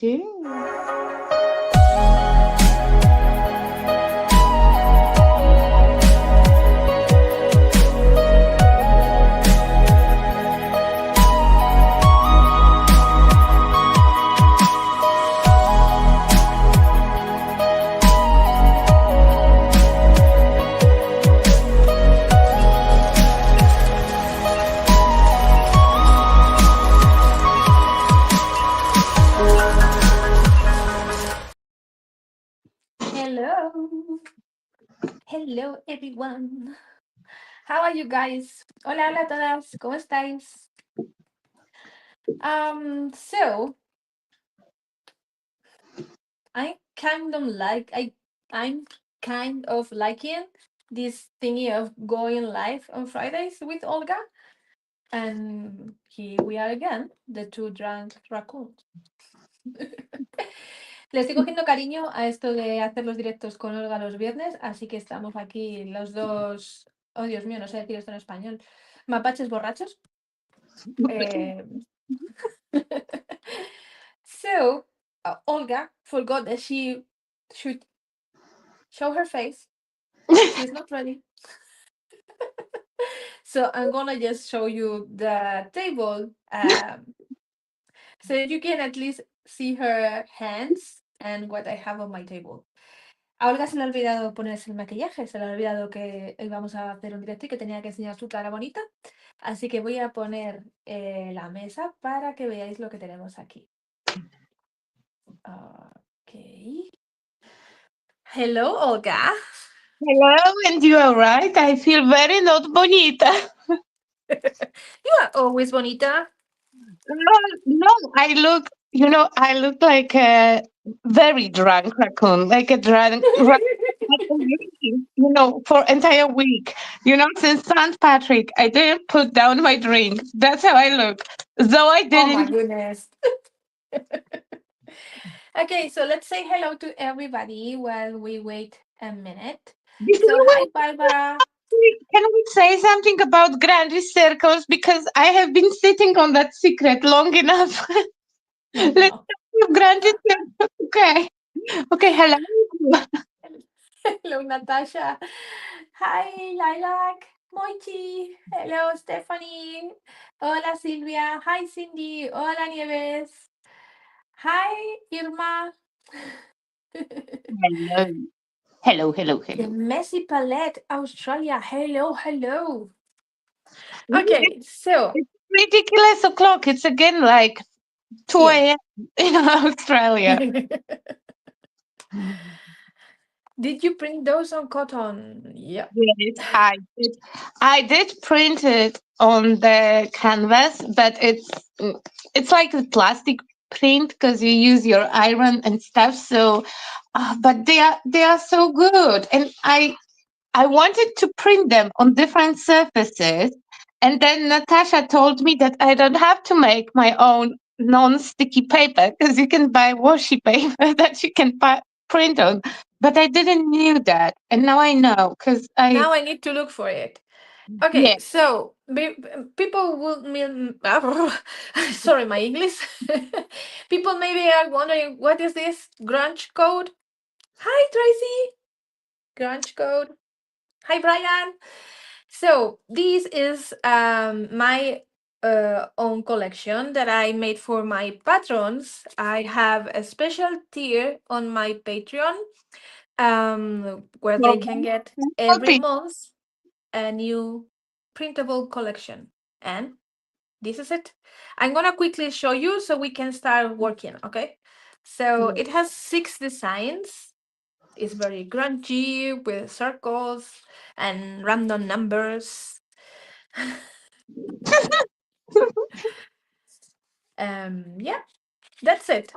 Yeah. Hello everyone. How are you guys? Hola, hola a todas. ¿Cómo estáis? So I'm kind of liking this thingy of going live on Fridays with Olga. And here we are again, the two drunk raccoons. Le estoy cogiendo cariño a esto de hacer los directos con Olga los viernes, así que estamos aquí los dos. Oh, Dios mío, no sé decir esto en español. Mapaches borrachos. So, Olga forgot that she should show her face. She's not ready. So I'm gonna just show you the table so you can at least see her hands and what I have on my table. A Olga se le ha olvidado ponerse el maquillaje, se le ha olvidado que íbamos a hacer un directo y que tenía que enseñar su cara bonita. Así que voy a poner la mesa para que veáis lo que tenemos aquí. Okay. Hello, Olga. Hello, and you are right. I feel very not bonita. You are always bonita. No, I look like a very drunk raccoon, like a drunk for entire week. Since St. Patrick, I didn't put down my drink. That's how I look. Though I didn't. Oh my goodness. Okay, so let's say hello to everybody while we wait a minute. So hi, Barbara. Can we say something about Grunge circles? Because I have been sitting on that secret long enough. Let's talk about Grunge circles. Okay. Okay, hello. Hello, Natasha. Hi, Lilac. Moichi. Hello, Stephanie. Hola, Silvia. Hi, Cindy. Hola, Nieves. Hi, Irma. Hello. The Messy Palette, Australia. Hello. Okay, so it's ridiculous o'clock. It's again like 2 a.m. in Australia. Did you print those on cotton? Yeah. Yes, I did print it on the canvas, but it's like a plastic print because you use your iron and stuff. So, but they are so good, and I wanted to print them on different surfaces, and then Natasha told me that I don't have to make my own non-sticky paper because you can buy washi paper that you can print on. But I didn't knew that, and now I know because Now I need to look for it. Okay, yeah. so people will sorry, my English. People maybe are wondering what is this Grunge Code? Hi, Tracy. Grunge Code. Hi, Brian. So this is my own collection that I made for my patrons. I have a special tier on my Patreon where they can get every month a new printable collection. And this is it. I'm gonna quickly show you so we can start working, okay? So it has 6 designs. It's very grungy with circles and random numbers. Yeah, that's it.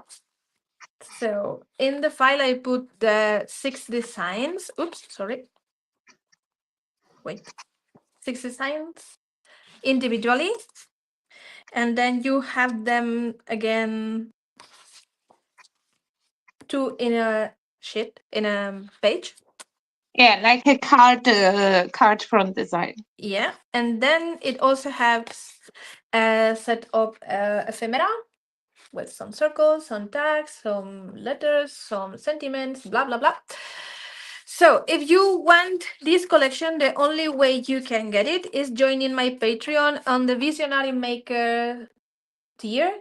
So in the file I put the 6 designs. Oops, sorry. Wait. 6 designs individually. And then you have them again in a sheet, in a page. Yeah, like a card front design. Yeah, and then it also has a set of ephemera with some circles, some tags, some letters, some sentiments, blah blah blah. So if you want this collection, the only way you can get it is joining my Patreon on the Visionary Maker tier,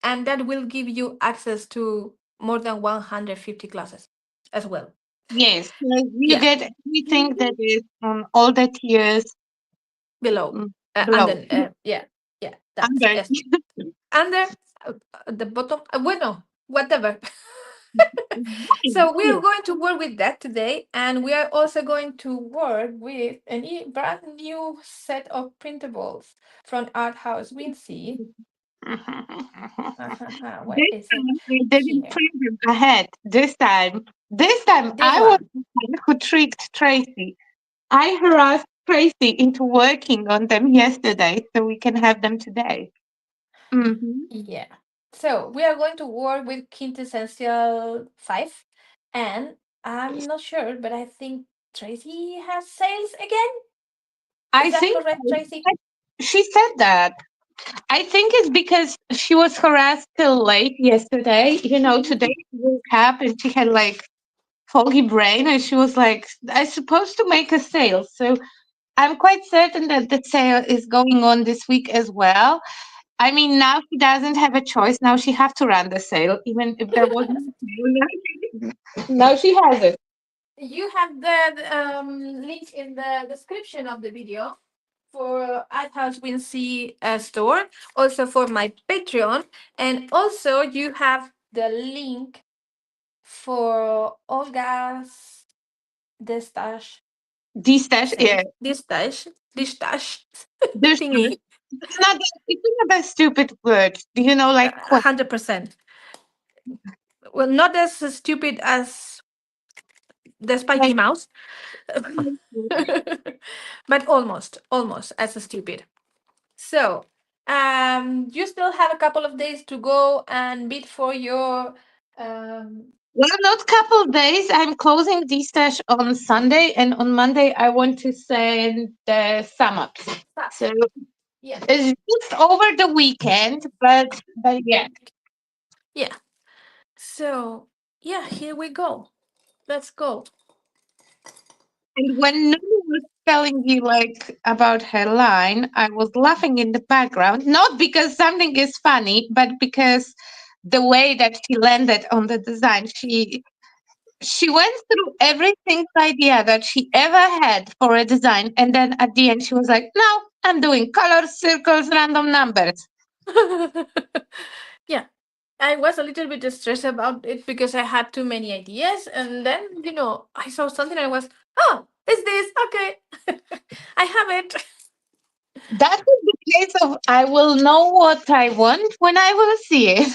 and that will give you access to more than 150 classes as well. Yes, so you Yeah, get everything that is on all the tiers below. And below. then, yeah, yeah, that's Under. yes. Under at the bottom, bueno, whatever. So we are going to work with that today, and we are also going to work with a brand new set of printables from ArtHouse Whimsy. Where This is it? time I didn't Here. print them ahead. This time This I was one. the one who tricked Tracy. I harassed Tracy into working on them yesterday so we can have them today. Hmm. Yeah. So we are going to work with Quintessential 5, and I'm not sure, but I think Tracy has sales again. I Is that think correct, Tracy? she said that. I think it's because she was harassed till late yesterday. Today she woke up and she had like foggy brain and she was like, I'm supposed to make a sale. So I'm quite certain that the sale is going on this week as well. I mean, now she doesn't have a choice. Now she have to run the sale, even if there wasn't a sale. Now she has it. You have the link in the description of the video for ArtHouse Whimsy store, also for my Patreon, and also you have the link for Olga's Destash D-stash, yeah. sale. Distash There's thingy. it's not a stupid word. Like 100%. Well, not as stupid as the Spiky like Mouse, but almost as stupid. So, you still have a couple of days to go and bid for your um well, not couple days. I'm closing D-stash on Sunday, and on Monday I want to send the sum ups. stuff. So Yeah, it's just over the weekend, but yeah. yeah. So, yeah, here we go. Let's go. And when Nunu was telling you like about her line, I was laughing in the background, not because something is funny, but because the way that she landed on the design, she went through every single idea that she ever had for a design, and then at the end she was like, "No, I'm doing colors, circles, random numbers." Yeah. I was a little bit stressed about it because I had too many ideas, and then I saw something. And I was, oh, it's this. Okay, I have it. That is the case of I will know what I want when I will see it.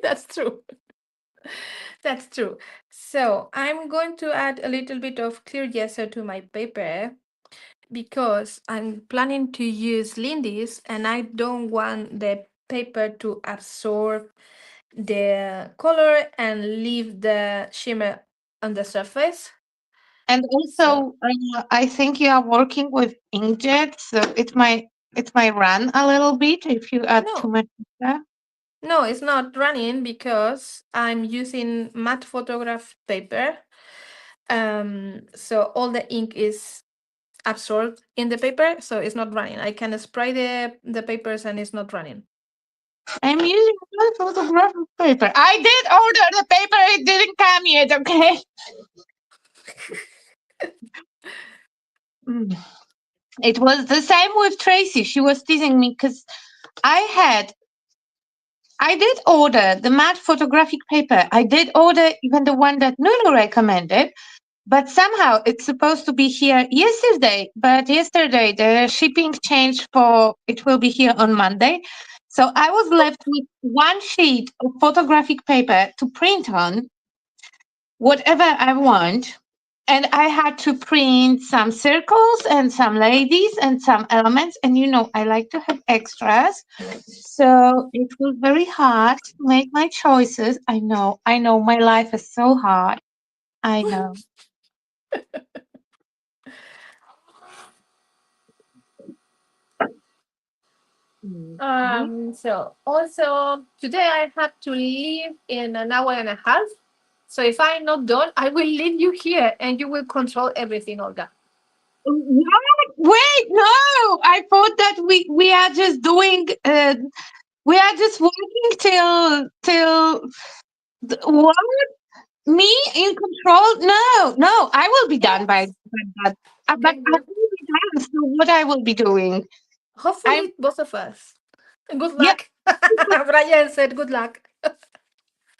That's true. That's true. So I'm going to add a little bit of clear gesso to my paper because I'm planning to use Lindy's, and I don't want the paper to absorb the color and leave the shimmer on the surface. And So also, I think you are working with inkjet, so it might run a little bit if you add too no, much. There. no, it's not running because I'm using matte photograph paper. So all the ink is absorbed in the paper, so it's not running. I can spray the papers and it's not running. I'm using one photographic paper. I did order the paper; it didn't come yet. Okay. Mm. It was the same with Tracy. She was teasing me because I did order the matte photographic paper. I did order even the one that Nunu recommended. But somehow it's supposed to be here yesterday. But yesterday the shipping changed for it will be here on Monday. So I was left with one sheet of photographic paper to print on whatever I want. And I had to print some circles and some ladies and some elements. And I like to have extras. So it was very hard to make my choices. I know, my life is so hard. I know. Mhm. So also today I have to leave in an hour and a half. So if I'm not done, I will leave you here and you will control everything, Olga. What? Wait, no! I thought that we are just doing. We are just working till what? Me in control? No, no. I will be done Yes. by that. But Okay, I good. will be done. So what I will be doing? I'm Hopefully, both of us. Good yeah. luck. Brian said, "Good luck."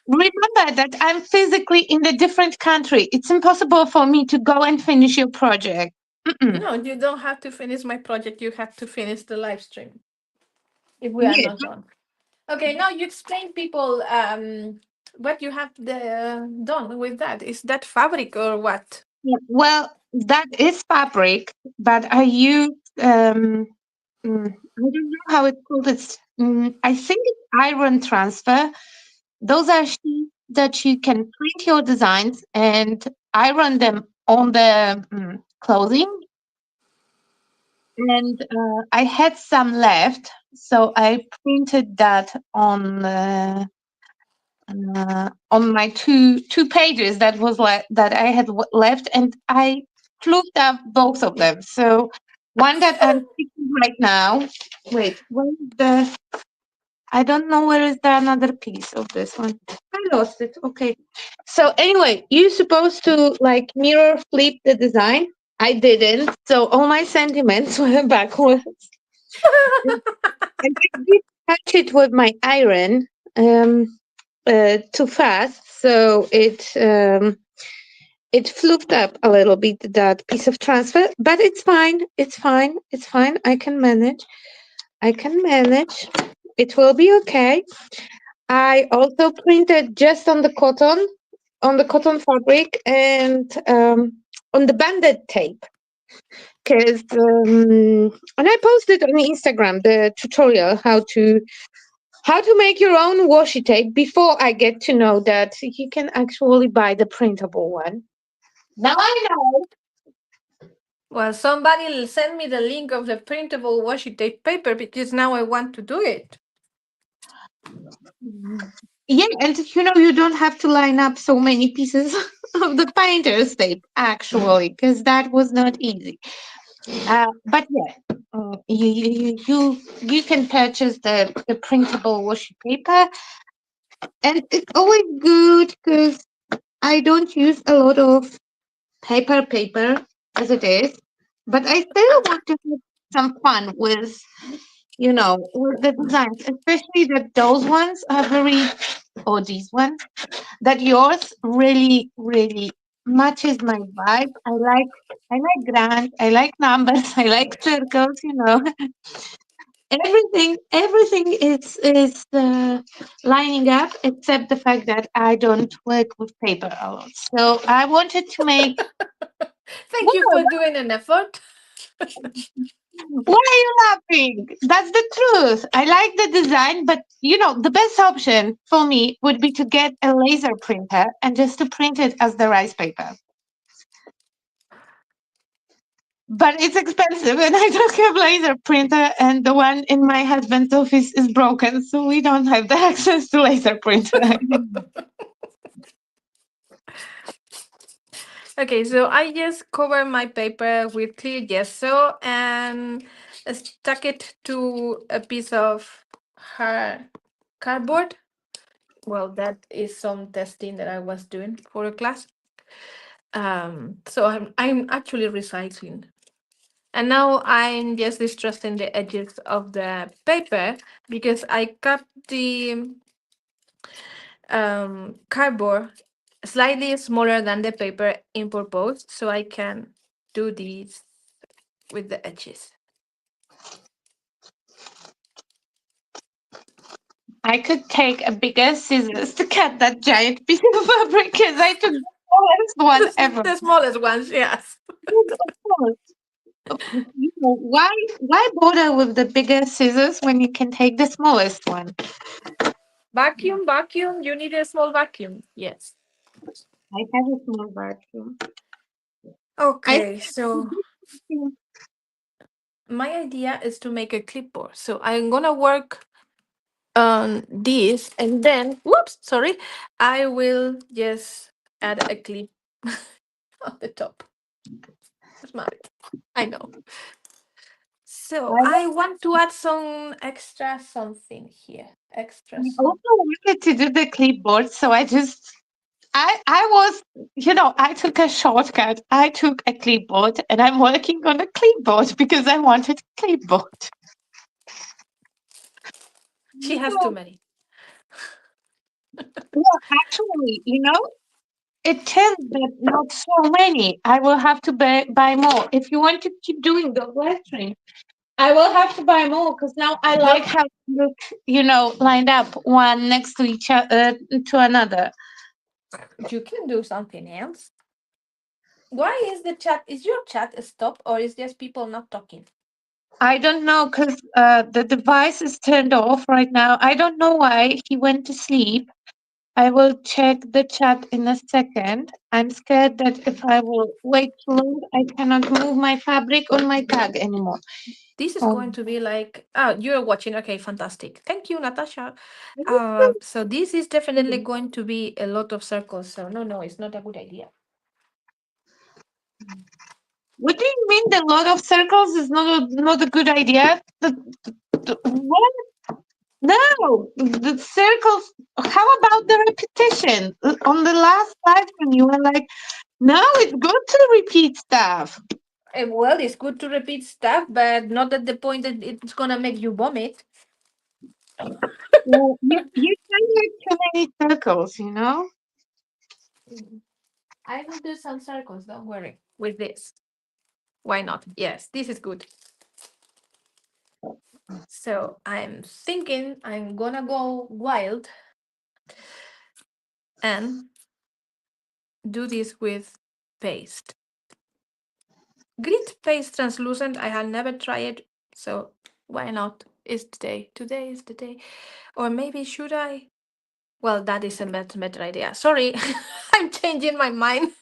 Remember that I'm physically in a different country. It's impossible for me to go and finish your project. Mm-mm. No, you don't have to finish my project. You have to finish the live stream if we are Yes. not done. Okay, now you explain people what you have done with that. Is that fabric or what? Yeah, well, that is fabric, but I use I don't know how it's called. I think it's iron transfer. Those are sheets that you can print your designs and iron them on the clothing. And I had some left, so I printed that on my two pages that was that I had left, and I fluffed up both of them. So one that I'm sticking right now. Wait, where is the? I don't know where is the another piece of this one. I lost it. Okay. So anyway, you're supposed to like mirror flip the design. I didn't. So all my sentiments were backwards. And I did touch it with my iron too fast, so it fluffed up a little bit that piece of transfer. But it's fine. It's fine. It's fine. I can manage. I can manage. It will be okay. I also printed just on the cotton fabric, and on the banded tape. Because and I posted on Instagram the tutorial how to make your own washi tape before I get to know that you can actually buy the printable one. Now I know. Well, somebody will send me the link of the printable washi tape paper because now I want to do it. Yeah, and you don't have to line up so many pieces of the painter's tape actually, because that was not easy. But yeah, you can purchase the printable washi paper, and it's always good because I don't use a lot of paper as it is, but I still want to have some fun with the designs, especially that those ones are very, or these ones, that yours really, really matches my vibe. I like grand, I like numbers, I like circles. Everything is lining up except the fact that I don't work with paper a lot. So I wanted to make. Thank you Well, for doing an effort. why are you laughing? That's the truth. I like the design, but the best option for me would be to get a laser printer and just to print it as the rice paper. But it's expensive, and I don't have laser printer, and the one in my husband's office is broken, so we don't have the access to laser printer. Okay, so I just cover my paper with clear gesso and stuck it to a piece of hard cardboard. Well, that is some testing that I was doing for a class. So I'm actually recycling. And now I'm just distrusting the edges of the paper because I cut the cardboard slightly smaller than the paper in purpose so I can do these with the edges. I could take a bigger scissors to cut that giant piece of fabric because I took the smallest one ever. The smallest ones, yes. Of course. Why bother with the bigger scissors when you can take the smallest one? Vacuum, you need a small vacuum. Yes. I have a small vacuum. I Okay, so my idea is to make a clipboard. So I'm gonna work on this, and then, whoops, sorry, I will just add a clip on the top. Smart. I know. So I I want to add some extra something here. Extra also some. wanted to do the clipboard, so I was, I took a shortcut. I took a clipboard and I'm working on a clipboard because I wanted a clipboard. She has too No, many. well, actually, it tells that not so many. I will have to buy more. If you want to keep doing the lettering, I will have to buy more because now I like No, how they look, lined up one next to each other to another. you can do something else. Why is the chat? Is your chat a stop or is just people not talking? I don't know because the device is turned off right now. I don't know why he went to sleep. I will check the chat in a second. I'm scared that if I will wait too long, I cannot move my fabric on my tag anymore. This is Oh. going to be like, oh, you're watching. Okay, fantastic. Thank you, Natasha. So this is definitely going to be a lot of circles. So no, it's not a good idea. What do you mean the lot of circles is not a good idea? What? No, the circles. How about the repetition? On the last slide when you were like, no, it's good to repeat stuff. Well, it's good to repeat stuff, but not at the point that it's gonna make you vomit. Well, you can make too many circles. I will do some circles. Don't worry. With this, why not? Yes, this is good. So I'm thinking I'm gonna go wild and do this with paste. Grit paste translucent. I have never tried it, so why not? Is today? Today is the day. Or maybe should I? Well, that is a better idea. Sorry, I'm changing my mind.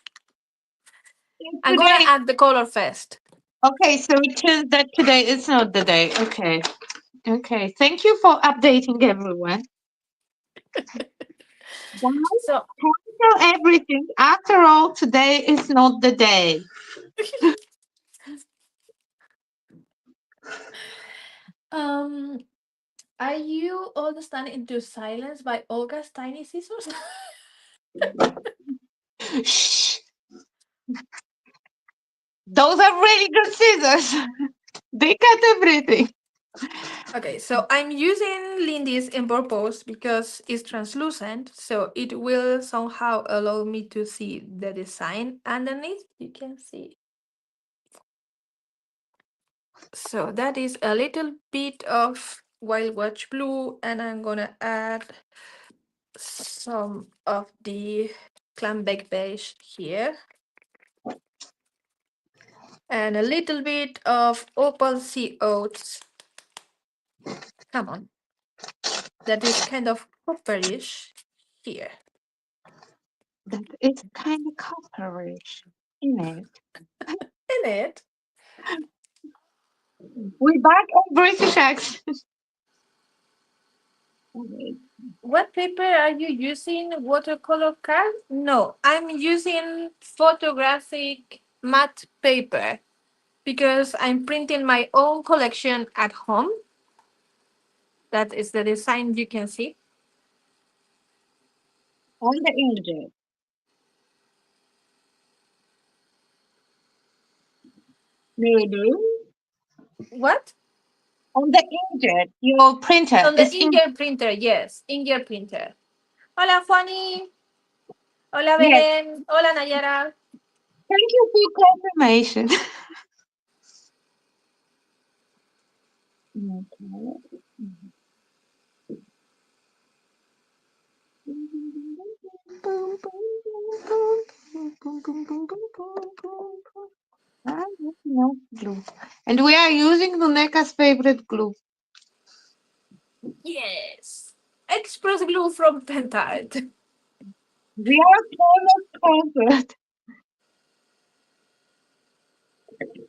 I'm gonna Today, add the color first. okay, so it says that today is not the day. Okay. Okay. Thank you for updating everyone. Guys, So cancel everything. After all, today is not the day. um are you all standing into silence by Olga's tiny scissors? Shh. Those are really good scissors. They cut everything. Okay, so I'm using Lindy's in purpose because it's translucent, so it will somehow allow me to see the design underneath. You can see. So that is a little bit of Wild Watch Blue, and I'm gonna add some of the Clam Beige here. And a little bit of Opal Sea Oats. Come on. That is kind of copperish here. That is kind of copperish, isn't it? In it. We're back on British accent. What paper are you using? Watercolor card? No, I'm using photographic matte paper because I'm printing my own collection at home. That is the design you can see. On the inkjet. Maybe. What? On the inkjet, your printer On the is in. inkjet printer, yes. Inkjet printer. Hola, Juani. Hola, Yes. Belén. Hola, Nayara. Thank you for confirmation. Ah, no glue. And we are using Nuneka's favorite glue. Yes. Express glue from Pentart. We are almost covered,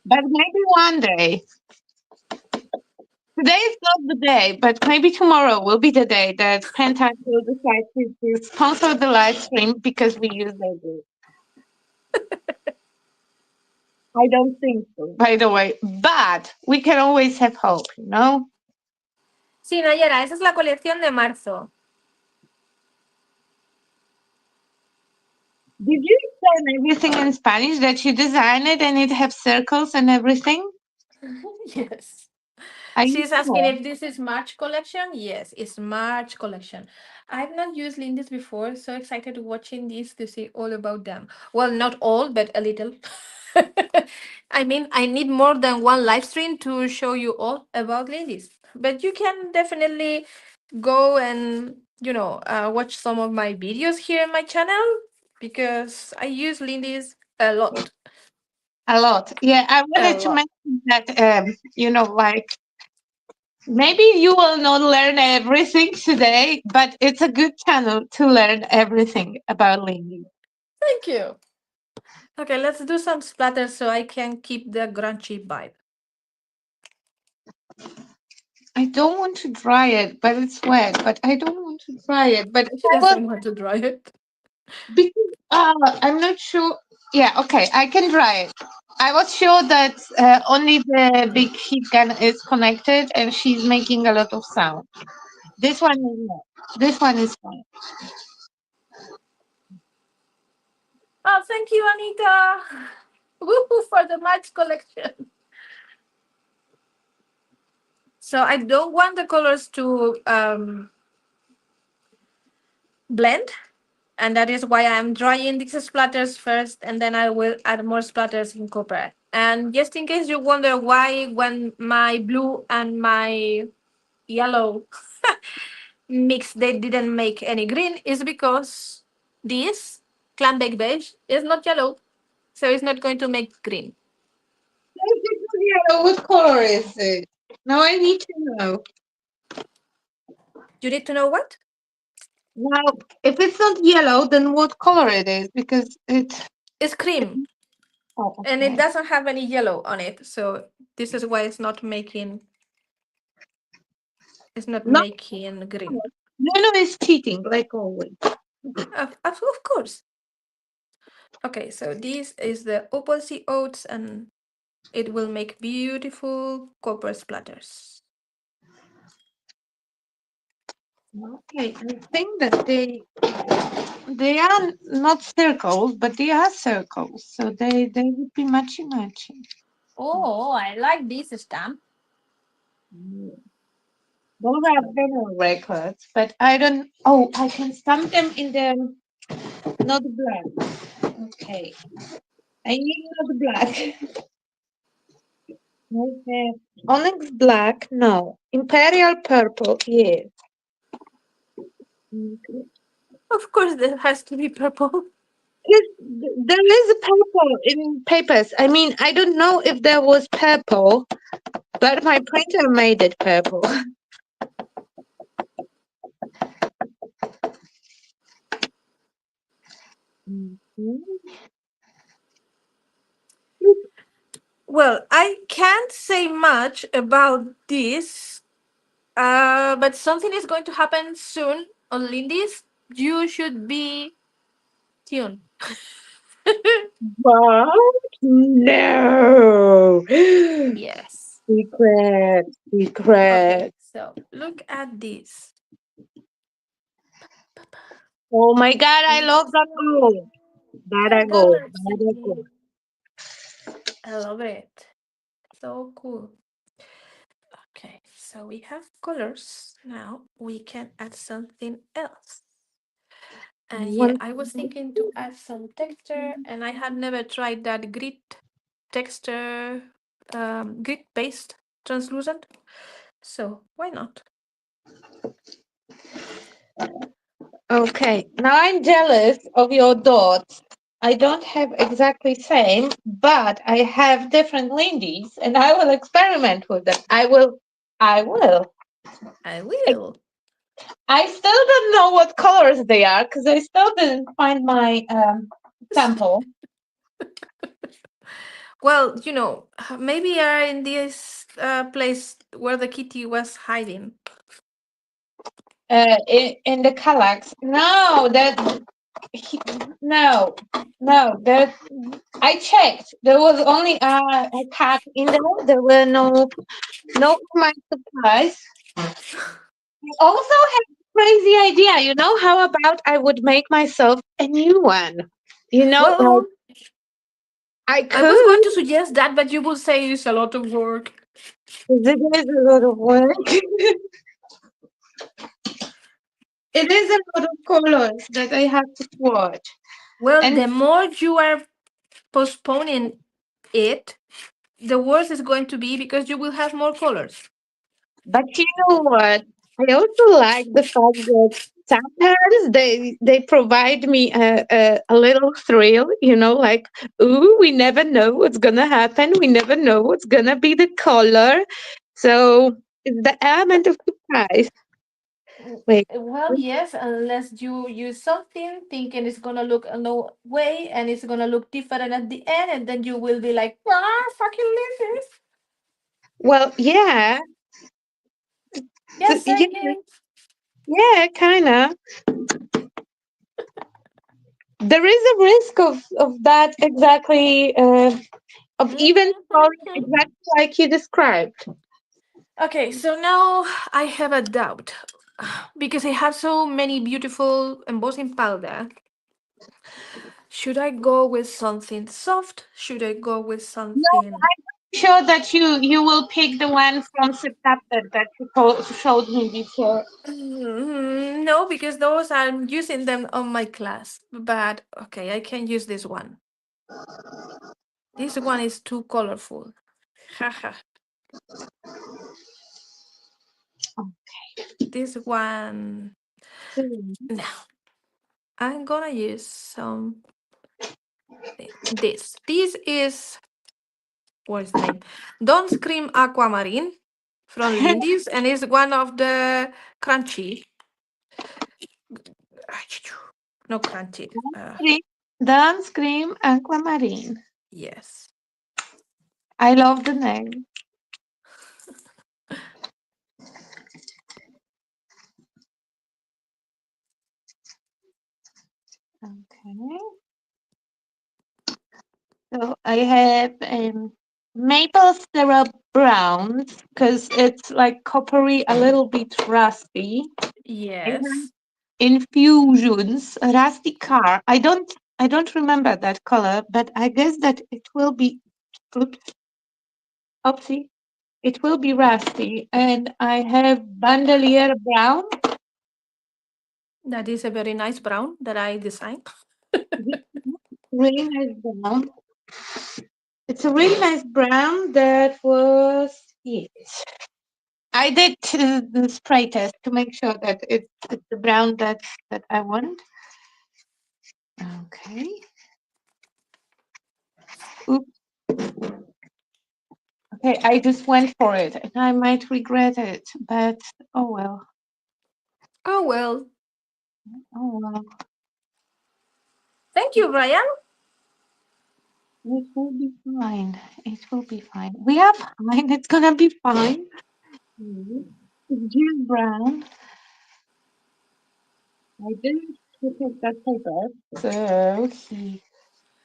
but maybe one day. Today is not the day, but maybe tomorrow will be the day that Pentart will decide to sponsor the live stream because we use their group. I don't think so, by the way, but we can always have hope, you know? Sí, Nayara, esa es la colección de marzo. Did you explain everything in Spanish that you design it and it have circles and everything? Yes. I She's used to asking know. if this is March collection. Yes, it's March collection. I've not used Lindy's before, so excited watching this to see all about them. Well, not all, but a little. I mean, I need more than one live stream to show you all about Lindy's. But you can definitely go and, watch some of my videos here in my channel because I use Lindy's a lot. A lot. Yeah, I A wanted to lot. mention that, like maybe you will not learn everything today, but it's a good channel to learn everything about Lindy. Thank you. Okay, let's do some splatters so I can keep the grungy vibe. I don't want to dry it, but it's wet. But I don't want to dry it. But She I will doesn't want to dry it. because I'm not sure. Yeah, okay, I can dry it. I was sure that only the big heat gun is connected, and she's making a lot of sound. This one is not. This one is fine. Oh, thank you, Anita. Woohoo for the March collection. So I don't want the colors to blend, and that is why I'm drying these splatters first, and then I will add more splatters in copper. And just in case you wonder why, when my blue and my yellow mix, they didn't make any green, is because this Clam Beige is not yellow, so it's not going to make green. Yeah, what color is it? Now I need to know. You need to know what? Now, if it's not yellow, then what color it is? Because it. It's cream, Oh, and it okay. doesn't have any yellow on it, so this is why it's not No, making green. no, is cheating, like always. Of course. Okay, so this is the Opal Sea Oats, and it will make beautiful copper splatters. Okay, I think that they are not circles, but they are circles, so they would be matchy matchy. Oh, I like this stamp. Those are vinyl records, but I don't. Oh, I can stamp them in the not black. Okay, I need not black. Okay. Onyx black, no. Imperial purple, yes. Okay. Of course, there has to be purple. Yes, there is a purple in papers. I mean, I don't know if there was purple, but my printer made it purple. Mhm. Well, I can't say much about this, but something is going to happen soon on Lindy's. You should be tuned. What? No. Yes. Secret, Okay, secret. so look at this. Oh my God, I love that gold. That gold. That gold. Diversity. I love it. So cool. Okay, so we have colors. Now we can add something else. And yeah, One- I was thinking to add some texture, and I had never tried that grit texture, grit paste translucent. So why not? Okay, now I'm jealous of your dots. I don't have exactly same, but I have different Lindies, and I will experiment with them. I will. I will. I I, will. I still don't know what colors they are because I still didn't find my sample. Well, maybe you're in this place where the kitty was hiding. In the Kallax. No, he- no, no. That I checked. There was only a cat in there. There were no of my supplies. I also had a crazy idea. How about I would make myself a new one? Like Well, I I was could. going to suggest that, but you will say it's a lot of work. It is a lot of work. It is a lot of colors that I have to swatch. Well, And the more you are postponing it, the worse it's going to be because you will have more colors. but you know what? I also like the fact that sometimes they provide me a little thrill, like, ooh, we never know what's gonna happen. We never know what's gonna be the color. So it's the element of surprise. Wait. Well, yes, unless you use something thinking it's gonna look a no way and it's gonna look different at the end, and then you will be like, ah, fucking Lindy. Well, yeah, Yes, yeah, saying. yeah, kind of. There is a risk of that exactly, of even falling exactly like you described. Okay, so now I have a doubt because I have so many beautiful embossing powder. Should I go with something soft? Should I go with No, something? I'm sure that you will pick the one from September that you showed me before. No, because those I'm using them on my class. But okay, I can use this one. This one is too colorful. Haha. This one. Hmm. No, I'm gonna use some. This. This is what is the name? Don't Scream Aquamarine from Lindy's, and is one of the crunchy. No crunchy. Dance Cream Aquamarine. Yes. I love the name. Okay. So I have maple syrup browns because it's like coppery, a little bit rusty. And Yes. infusions, rusty car. I don't remember that color, but I guess that it will be oops, oopsie. It will be rusty. And I have bandolier brown. That is a very nice brown that I designed. Really nice brown. It's a really nice brown that was it. I did the spray test to make sure that it's the brown that I want. Okay. Oops. Okay, I just went for it and I might regret it, but oh well. Oh well. Oh well. Thank you, Brian. It will be fine. It will be fine. We are fine. It's gonna be fine. It's Jim Brown. I didn't pick up that paper. So he.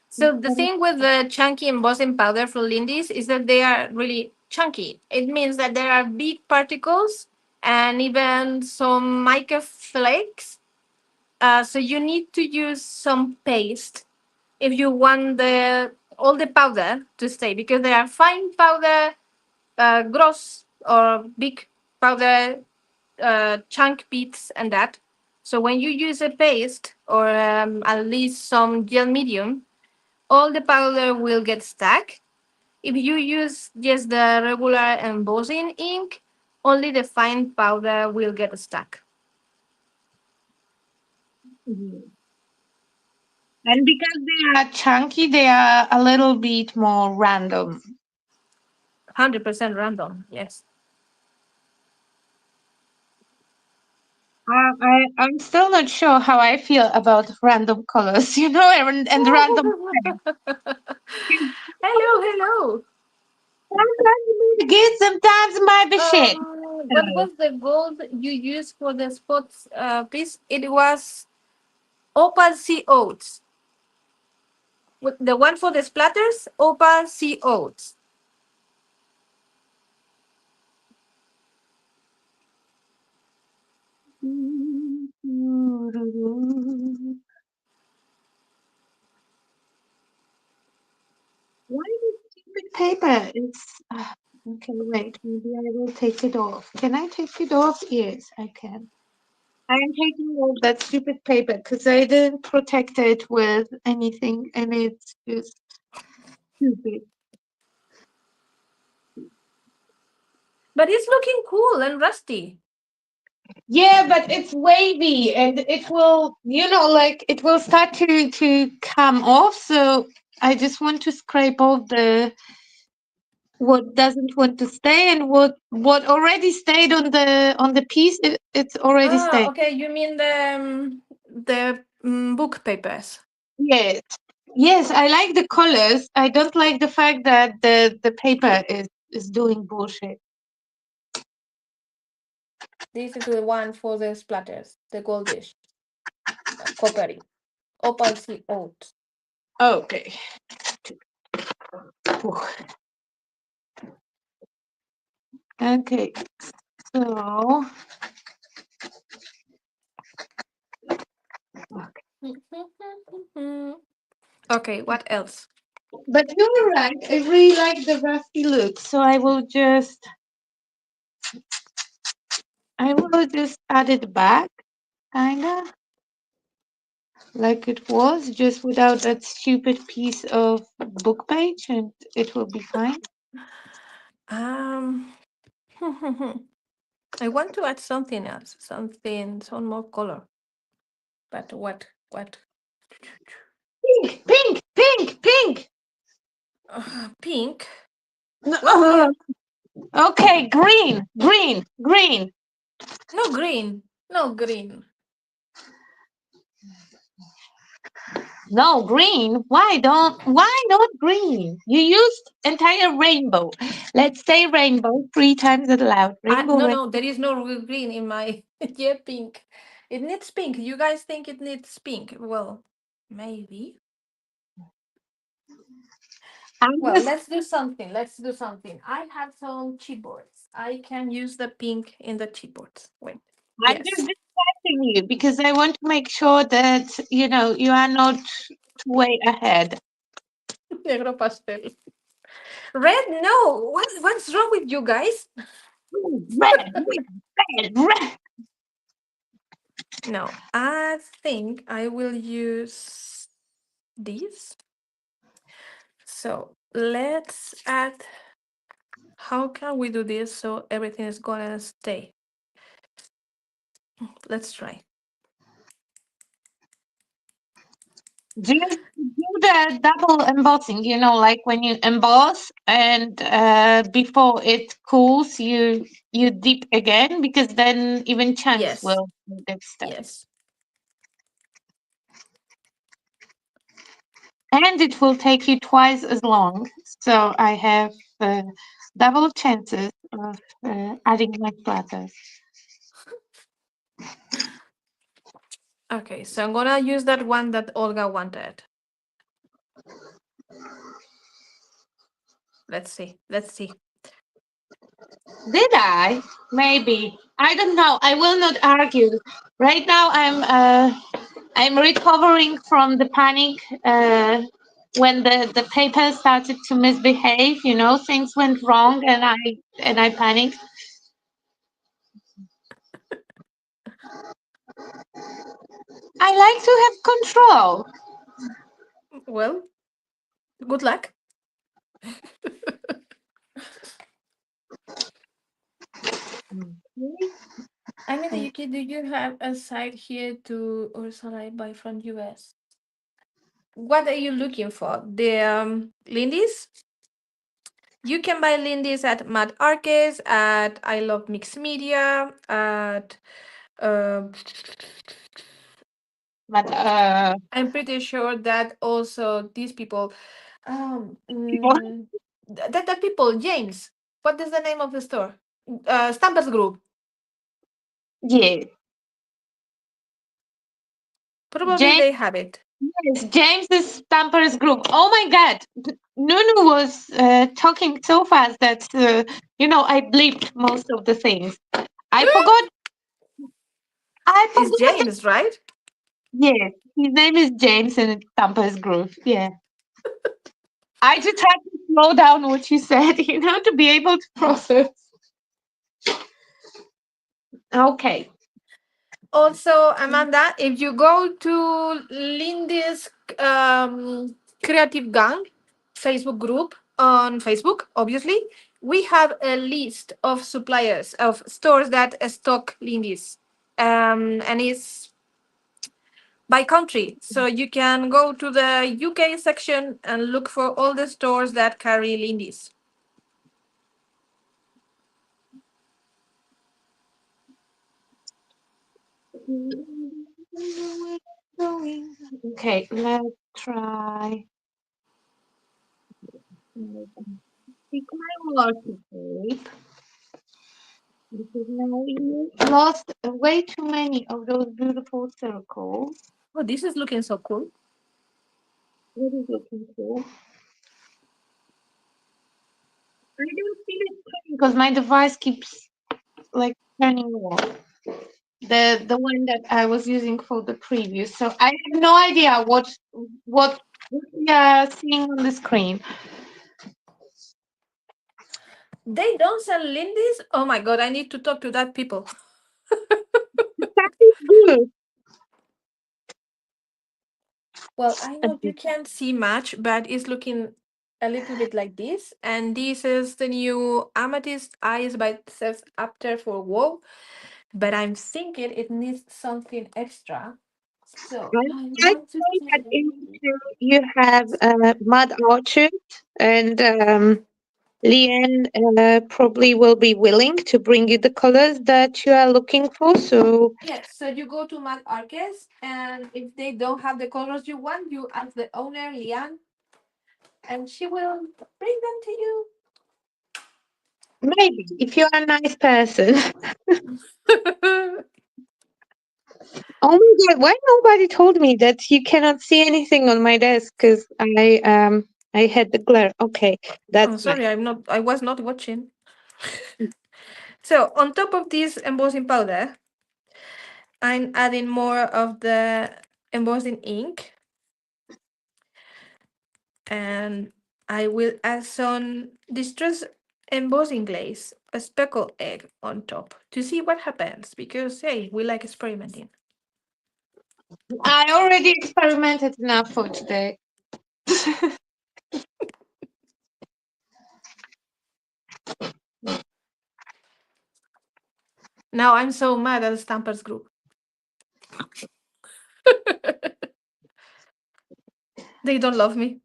So the thing with the chunky embossing powder from Lindy's is that they are really chunky. It means that there are big particles and even some mica flakes. So you need to use some paste if you want the all the powder to stay because they are fine powder, gross or big powder, chunk bits and that. So when you use a paste or at least some gel medium, all the powder will get stuck. If you use just the regular embossing ink, only the fine powder will get stuck. And because they are chunky, they are a little bit more random. 100% random, yes. I'm still not sure how I feel about random colors, and random. Hello, hello. Sometimes it might be good, sometimes it might be shit. What was the gold you used for the spots piece? It was Opal Sea Oats. The one for the splatters, Opal Sea Oats. Why is stupid paper? It's okay. Wait, maybe I will take it off. Can I take it off? Yes, I can. I am taking off that stupid paper because I didn't protect it with anything, and it's just stupid. But it's looking cool and rusty. Yeah, but it's wavy, and it will, like it will start to come off. So I just want to scrape off the what doesn't want to stay, and what already stayed on the piece. It's already Ah, stayed. okay. You mean the book papers? Yes, yes, I like the colors. I don't like the fact that the paper is doing bullshit. This is the one for the splatters, the goldish, coppery, Opal Sea Oats. Okay. Whew. Okay. So Okay, what else? but you're right. I really like the rusty look. So I will just add it back, kinda like it was, just without that stupid piece of book page, and it will be fine. Um, I want to add something else, some more color. But what? What? Pink, pink, pink, pink. Pink? No, What color? okay, green, green, green. No green. No green. No, green. Why not green? You used entire rainbow. Let's say rainbow three times out loud. Rainbow, No, rainbow. no, there is no real green in my. Yeah, pink. It needs pink. You guys think it needs pink? Well, maybe. I'm Well, just let's do something. Let's do something. I have some chipboards. I can use the pink in the chipboards. Wait. I'm just Yes. distracting you because I want to make sure that you are not way ahead. Negro pastel. Red? No. What's wrong with you guys? Red, red, red. No. I think I will use this. So let's add. How can we do this so everything is gonna stay? Let's try. Just do the double embossing, like when you emboss and before it cools, you dip again because then even chunks Yes. will get stuck. Yes. And it will take you twice as long. So I have double chances of adding my splatters. Okay, so I'm gonna use that one that Olga wanted. Let's see. Let's see. Did I? Maybe. I don't know. I will not argue. Right now, I'm recovering from the panic when the paper started to misbehave. Things went wrong, and I panicked. I like to have control. Well, good luck. Okay. I mean, Yuki, do you have a site here to, or shall I buy from US? What are you looking for? The Lindy's? You can buy Lindy's at Mad Arcades, at I Love Mixed Media, at uh, But I'm pretty sure that also these people Um, What? mm, the people, James. What is the name of the store? Stampers Group. Yeah. Probably James, they have it. yes, James's Stampers group. Oh my God. Nunu was talking so fast that, I bleeped most of the things. I forgot. I It's forgot that. James, right? Yes, his name is James and it's Stampers group. Yeah. I just had to slow down what you said, to be able to process. Okay. Also, Amanda, if you go to Lindy's Creative Gang Facebook group on Facebook, obviously, we have a list of suppliers of stores that stock Lindy's. And it's by country. So you can go to the UK section and look for all the stores that carry Lindy's. Okay, let's try. Pick my water tape because now we lost way too many of those beautiful circles. Oh, this is looking so cool. What is looking cool? I don't see it because my device keeps like turning off. The one that I was using for the preview. So I have no idea what we are seeing on the screen. They don't sell Lindy's? Oh my god, I need to talk to that people. That is good. Well, I know you can't see much, but it's looking a little bit like this. And this is the new Amethyst Ice by Seth Apter for WoW. But I'm thinking it needs something extra. So I I like want to that see. in picture you have Mud Orchard and Leanne probably will be willing to bring you the colors that you are looking for. So Yes, so you go to Mac Arcus, and if they don't have the colors you want, you ask the owner, Leanne, and she will bring them to you. maybe if you're a nice person. Oh my god, why nobody told me that you cannot see anything on my desk because I had the glare. Okay, that's Oh, nice. sorry, I was not watching. So on top of this embossing powder, I'm adding more of the embossing ink, and I will add some distress embossing glaze, a speckled egg on top to see what happens, because hey, we like experimenting. I already experimented enough for today. Now I'm so mad at the Stampers group. They don't love me.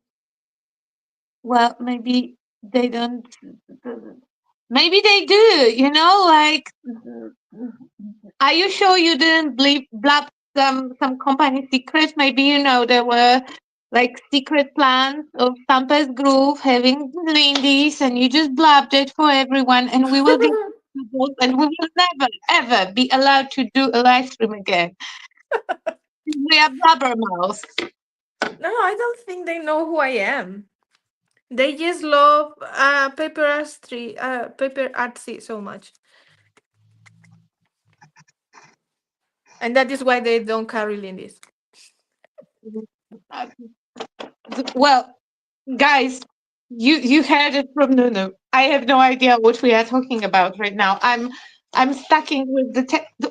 Well, maybe they don't. Maybe they do. Like, are you sure you didn't blab some company secrets? Maybe there were like secret plans of Stampers Group having Lindy's, and you just blabbed it for everyone, and we will get trouble, and we will never ever be allowed to do a live stream again. We are blabbermouths. No, I don't think they know who I am. They just love paper artsy so much, and that is why they don't carry Lindy's. Uh, Well, guys, you heard it from Nunu. I have no idea what we are talking about right now. I'm stacking with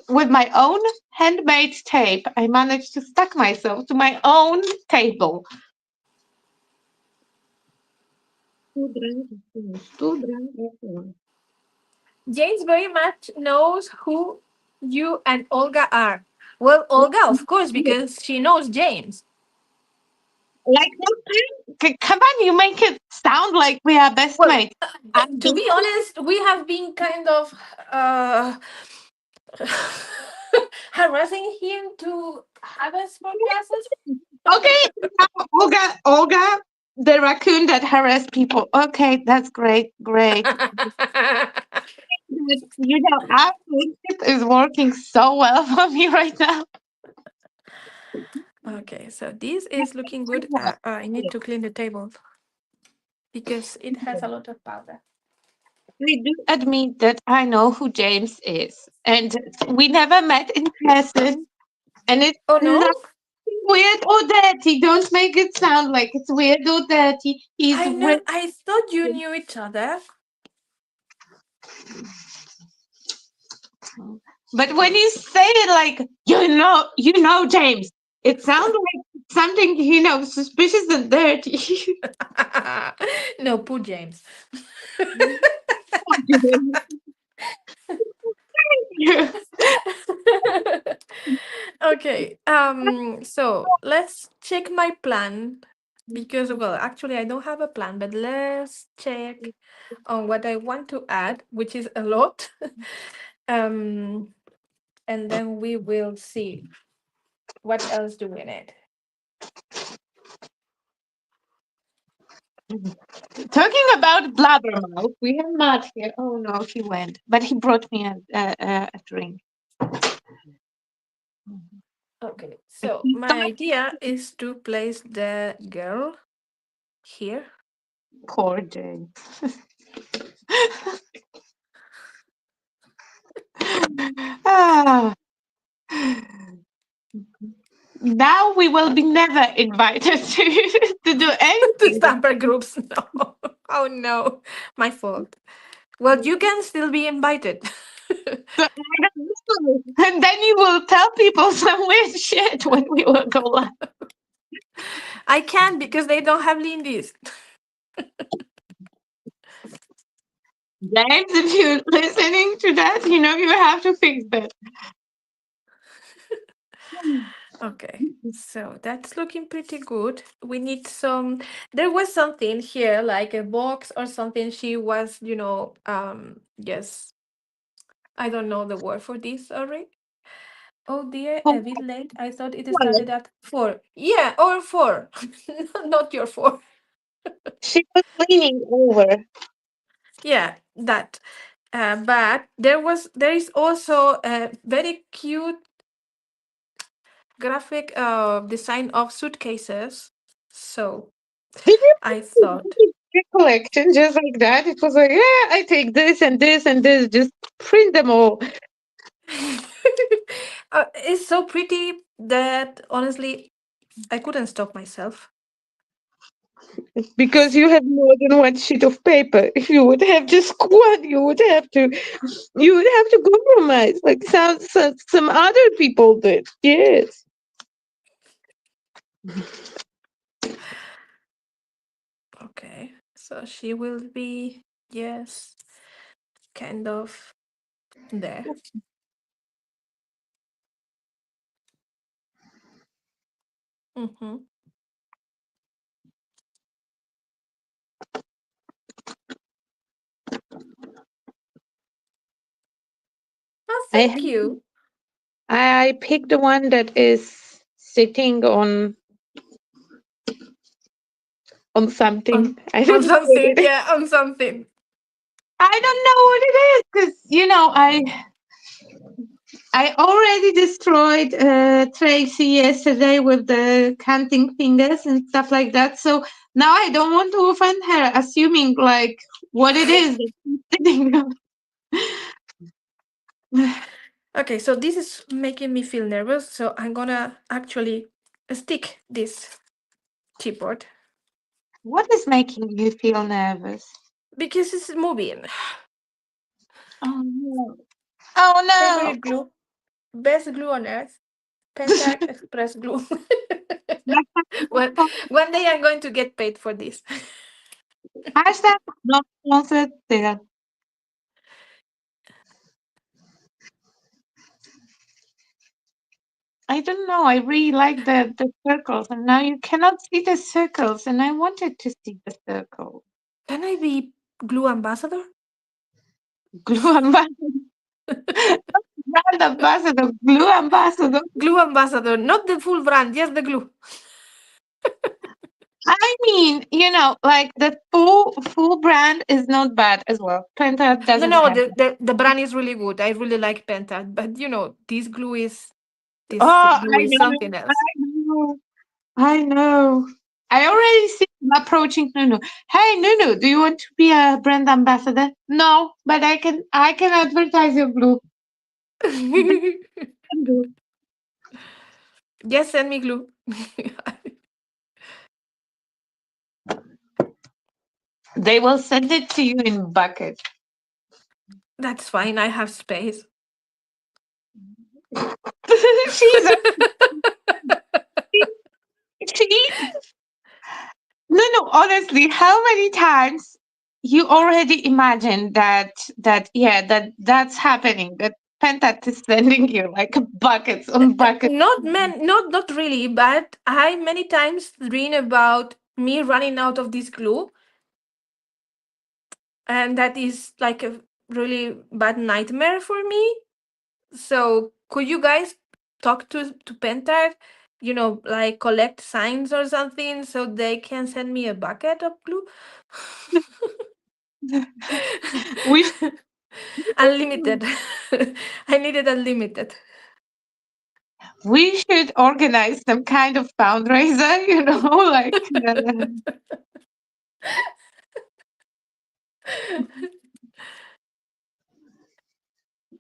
with my own handmade tape. I managed to stack myself to my own table. James very much knows who you and Olga are. Well, Olga, of course, because she knows James. Like, come on, you make it sound like we are best Well, mates. I'm to be just honest, we have been kind of harassing him to have us for classes. okay. Olga, the raccoon that harassed people. Okay, that's great, great. Our friendship is working so well for me right now. Okay, so this is looking good. I need to clean the table because it has a lot of powder. I do admit that I know who James is, and we never met in person, and it's Oh no, not weird or dirty. Don't make it sound like it's weird or dirty. He's I know. weird. I thought you knew each other. But when you say it like you know James, it sounds like something suspicious and dirty. No, poor James. Okay. So let's check my plan because, well, actually, I don't have a plan, but let's check on what I want to add, which is a lot. um, and then we will see what else do we need. Talking about blabbermouth, we have Matt here. Oh no, he went, but he brought me a drink. Okay, so my idea is to place the girl here. Poor James. Ah. Now we will be never invited to do To anything. stamper groups. No. Oh no, my fault. Well, you can still be invited. So, and then you will tell people some weird shit when we will go live. I can't because they don't have Lindy's. James, if you're listening to that, you have to fix that. Okay, so that's looking pretty good. We need some. There was something here, like a box or something. She was, yes. I don't know the word for this. Sorry. Oh dear, a bit late. I thought it started at 4. Yeah, or 4. Not your 4. She was leaning over. Yeah, that. But there is also a very cute graphic design of suitcases. So Did you I thought collection just like that? It was like, yeah, I take this and this and this, just print them all. it's so pretty that honestly I couldn't stop myself. Because you have more than one sheet of paper. If you would have just one, you would have to compromise like some other people did. Yes. Okay, so she will be, yes, kind of there. Mm-hmm. Oh, I thank you. I picked the one that is sitting on something. On I on don't know what something, it is. yeah, on something. I don't know what it is because I already destroyed Tracy yesterday with the counting fingers and stuff like that. So now I don't want to offend her, assuming like what it is that she's sitting on. Okay, so this is making me feel nervous, so I'm gonna actually stick this chipboard What is making you feel nervous? because it's moving. Oh no! Oh Favorite glue, best glue on earth, Pentart Express glue. one, no! one day I'm going to get paid for this. Hashtag not sponsored there. I don't know. I really like the circles, and now you cannot see the circles, and I wanted to see the circle. Can I be glue ambassador? Glue ambassador, brand ambassador, glue ambassador. Glue ambassador, not the full brand, just the glue. I mean, like the full brand is not bad as well. Pentart No, doesn't no, have. the brand is really good. I really like Pentart, but Oh, this glue I is know, something I else. know, I know. I already see him approaching Nunu. Hey, Nunu, do you want to be a brand ambassador? No, but I can advertise your glue. Just send me glue. They will send it to you in bucket. That's fine. I have space. She's a, she. No, no. Honestly, how many times you already imagined that's happening? That Pentat is sending you like buckets on buckets. Not really, but I many times dream about me running out of this glue, and that is like a really bad nightmare for me. So could you guys talk to Pentart, like collect signs or something so they can send me a bucket of glue? We should, Unlimited. I needed unlimited. we should organize some kind of fundraiser. Like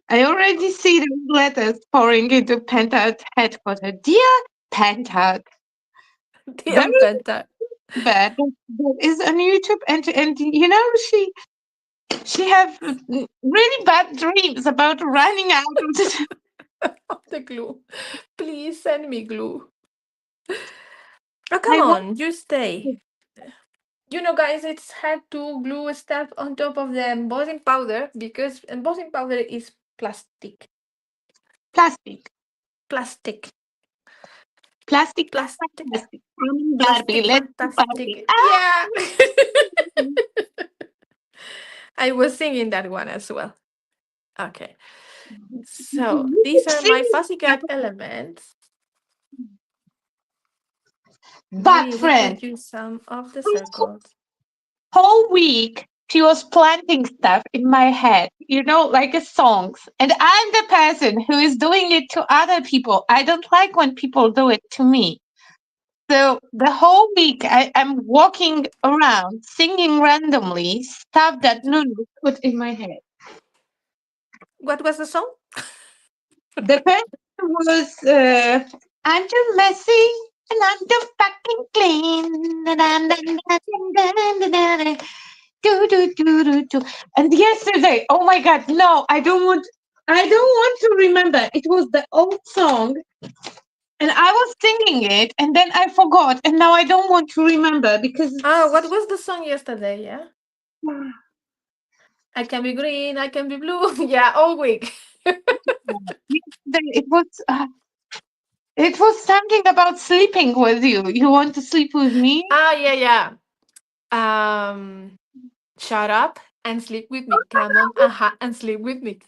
I already see the letters pouring into Pentat headquarters. Dear Pentat, Dear very Pentart. bad. That is on YouTube, and she have really bad dreams about running out of the. Of the glue. Please send me glue. Oh, come I want. on, you stay. Guys, it's hard to glue stuff on top of the embossing powder because embossing powder is plastic. Plastic, Plastic. plastic, Plastic. plastic. Barbie, Plastic let's do Barbie. fantastic. Yeah. I was singing that one as well. Okay. So You these could are my sing fussy that. cut elements. But We friend, could use some of the this circles. whole week she was planting stuff in my head, like a songs. And I'm the person who is doing it to other people. I don't like when people do it to me. So the whole week I'm walking around singing randomly stuff that Nunu put in my head. What was the song? The person was, I'm too messy and I'm too fucking clean. Do, do, do, do, do. And yesterday, oh my God, no, I don't want to remember. It was the old song and I was singing it and then I forgot and now I don't want to remember because Oh, what was the song yesterday? Yeah. I can be green, I can be blue. Yeah, all week. yesterday it was something about sleeping with you. You want to sleep with me? Ah, yeah, yeah. Um, Shut up and sleep with me. Come on, and sleep with me.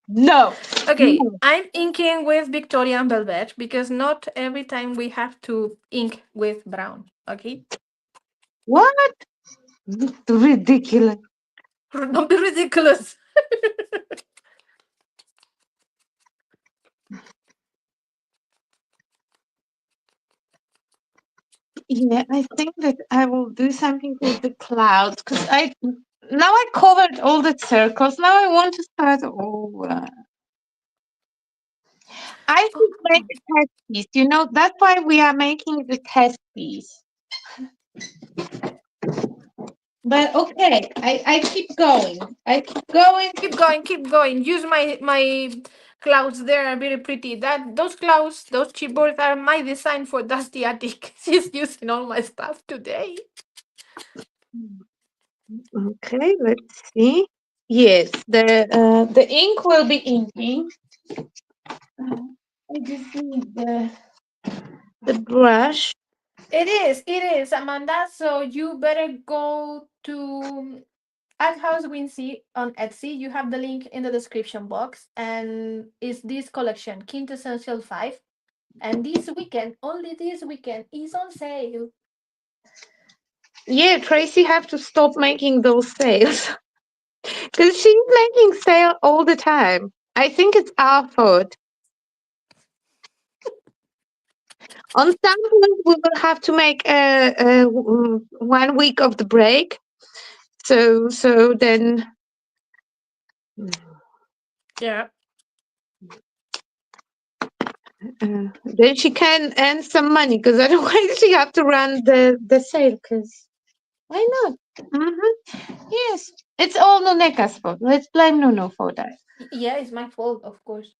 No. Okay, No. I'm inking with Victorian Velvet because not every time we have to ink with brown. Okay, What? Ridiculous. don't be ridiculous. Yeah, I think that I will do something with the clouds because I covered all the circles. Now I want to start over. I Oh, should make a test piece. That's why we are making the test piece. But okay, I keep going. I keep going. keep going, keep going. Use my clouds. They are very pretty. Those clouds, those chipboards are my design for Dusty Attic. She's using all my stuff today. Okay, let's see. Yes, the ink will be inking. I just need the brush. It is, Amanda. So you better go to ArtHouse Whimsy on Etsy. You have the link in the description box, and it's this collection, Quintessential 5. And this weekend, only this weekend, is on sale. Yeah, Tracy have to stop making those sales because she's making sale all the time. I think it's our fault. On some point, we will have to make 1 week of the break. So then Yeah. then she can earn some money because otherwise she have to run the sale. Because why not? Yes, it's all Nuneka's fault. Let's blame Nuno for that. Yeah, it's my fault, of course.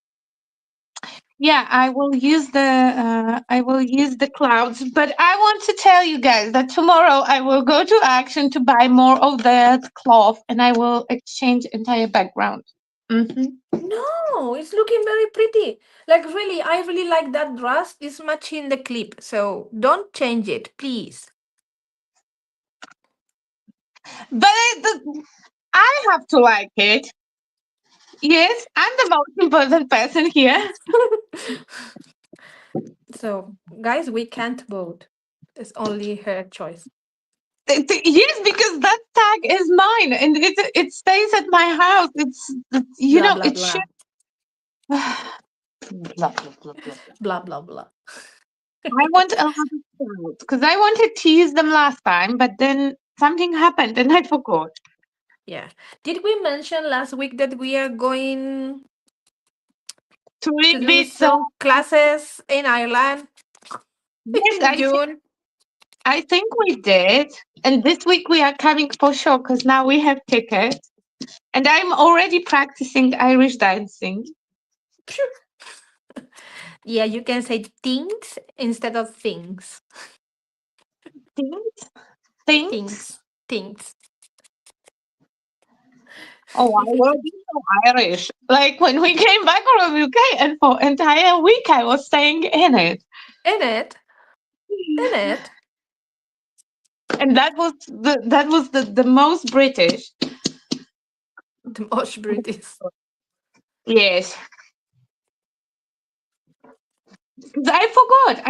Yeah, I will use the clouds, but I want to tell you guys that tomorrow I will go to Action to buy more of that cloth, and I will exchange entire background. hmm No, it's looking very pretty. Like really, I really like that dress. It's matching the clip. So don't change it, please. But I have to like it. Yes, I'm the most important person here. So, guys, we can't vote. It's only her choice. Yes, because that tag is mine, and it stays at my house. Blah blah It should. blah. Blah, blah, blah, blah. Blah blah blah. I want a lot of clouds because I wanted to use them last time, but then something happened and I forgot. Yeah. Did we mention last week that we are going To to read do bits of some classes in Ireland yes, in June? I think we did. And this week we are coming for sure because now we have tickets. And I'm already practicing Irish dancing. Yeah, you can say things instead of things. Things? Things? Things. Things. Oh, I will be so Irish. Like when we came back from UK and for entire week I was staying in it. In it. In it. And that was the most British. The most British. Yes. 'Cause I forgot.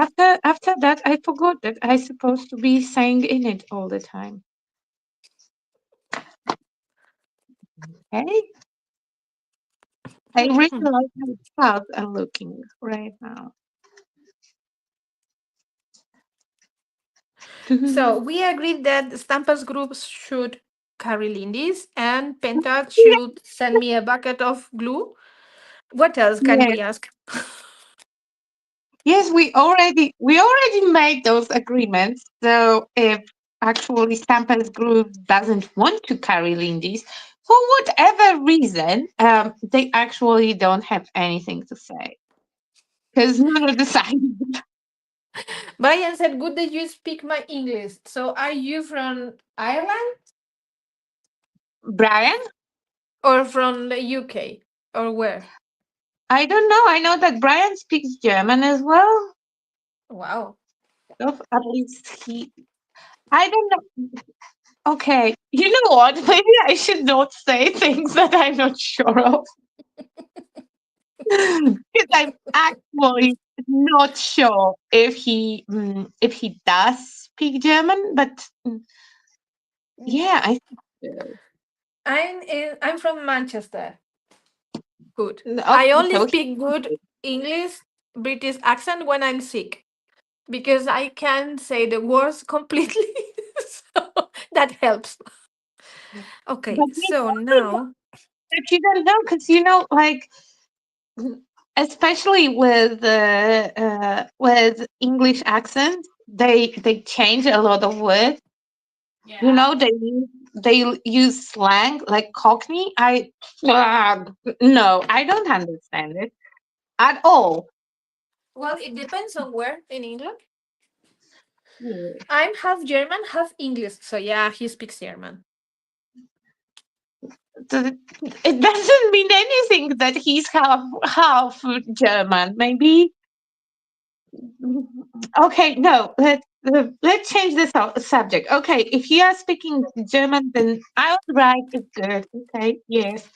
After that I forgot that I supposed to be saying in it all the time. Okay. I really like how the clouds are looking right now. So we agreed that Stampers groups should carry Lindy's and Pentart should send me a bucket of glue. What else can Yes. we ask? Yes, we already made those agreements. So if actually Stampers Group doesn't want to carry Lindy's for whatever reason, they actually don't have anything to say because none of the decided. Brian said, good that you speak my English. So are you from Ireland Brian, or from the UK? Or where? I don't know. I know that Brian speaks German as well. Wow. So at least he. I don't know. Okay, you know what? Maybe I should not say things that I'm not sure of. Because I'm actually not sure if he does speak German, but yeah, I think so. I'm from Manchester. Good. I Okay, only so speak good English British accent when I'm sick because I can say the words completely. So that helps. Okay, but so now you don't know because like especially with English accents, they change a lot of words. yeah. They use slang like Cockney. No, I don't understand it at all. Well, it depends on where in England. Yeah. I'm half German, half English. So yeah, he speaks German. Th- It doesn't mean anything that he's half German. Maybe okay. No, let's change the subject. Okay, if you are speaking German, then I was right. It's good. Okay, yes.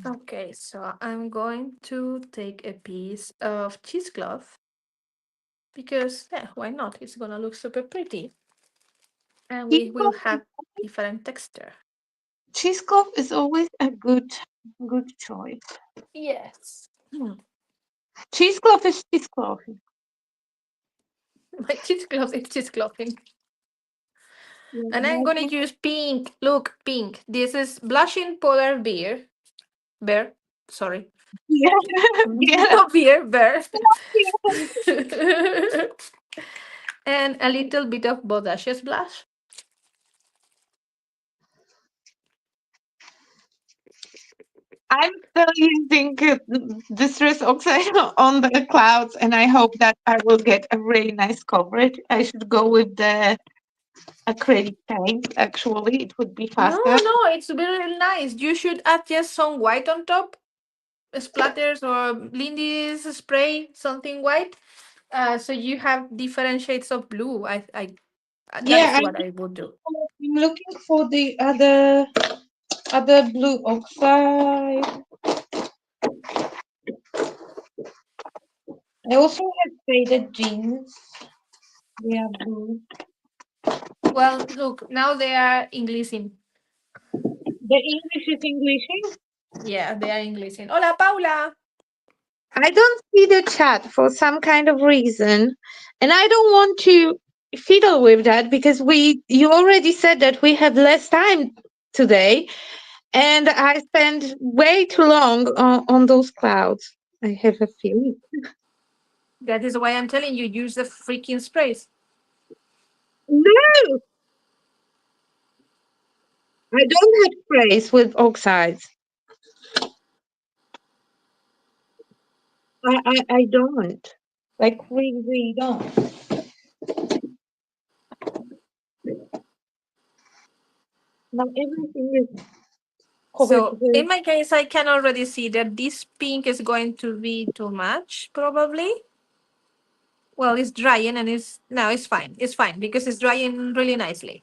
Okay, so I'm going to take a piece of cheesecloth because, yeah, why not? It's gonna look super pretty, and we will Cheesecloth, have different texture. cheesecloth is always a good choice. Yes. Cheesecloth is cheesecloth. My cheesecloth is cheeseclothing. Yeah, And I'm gonna use pink. Look, pink. This is blushing polar bear. Bear. Sorry. yeah, yeah. No beer, bear. Yeah. And a little bit of Bodacious Blush. I'm still using distress oxide on the clouds, and I hope that I will get a really nice coverage. I should go with the acrylic paint. Actually, it would be No, faster. no, it's very nice. You should add just some white on top, splatters or Lindy's spray, something white. So you have different shades of blue. Yeah, That's what I would do. I'm looking for the other blue oxide. I also have faded jeans. They are blue. Well, look, now they are Englishing. The English is English. Yeah, they are Englishing. Hola, Paula. I don't see the chat for some kind of reason, and I don't want to fiddle with that because you already said that we have less time today, and I spent way too long on those clouds. I have a feeling. That is why I'm telling you, use the freaking sprays. No, I don't have sprays with oxides. I don't. Like we don't. Now everything is covered So with. in my case, I can already see that this pink is going to be too much, probably. Well, it's drying and it's no, it's fine. It's fine because it's drying really nicely.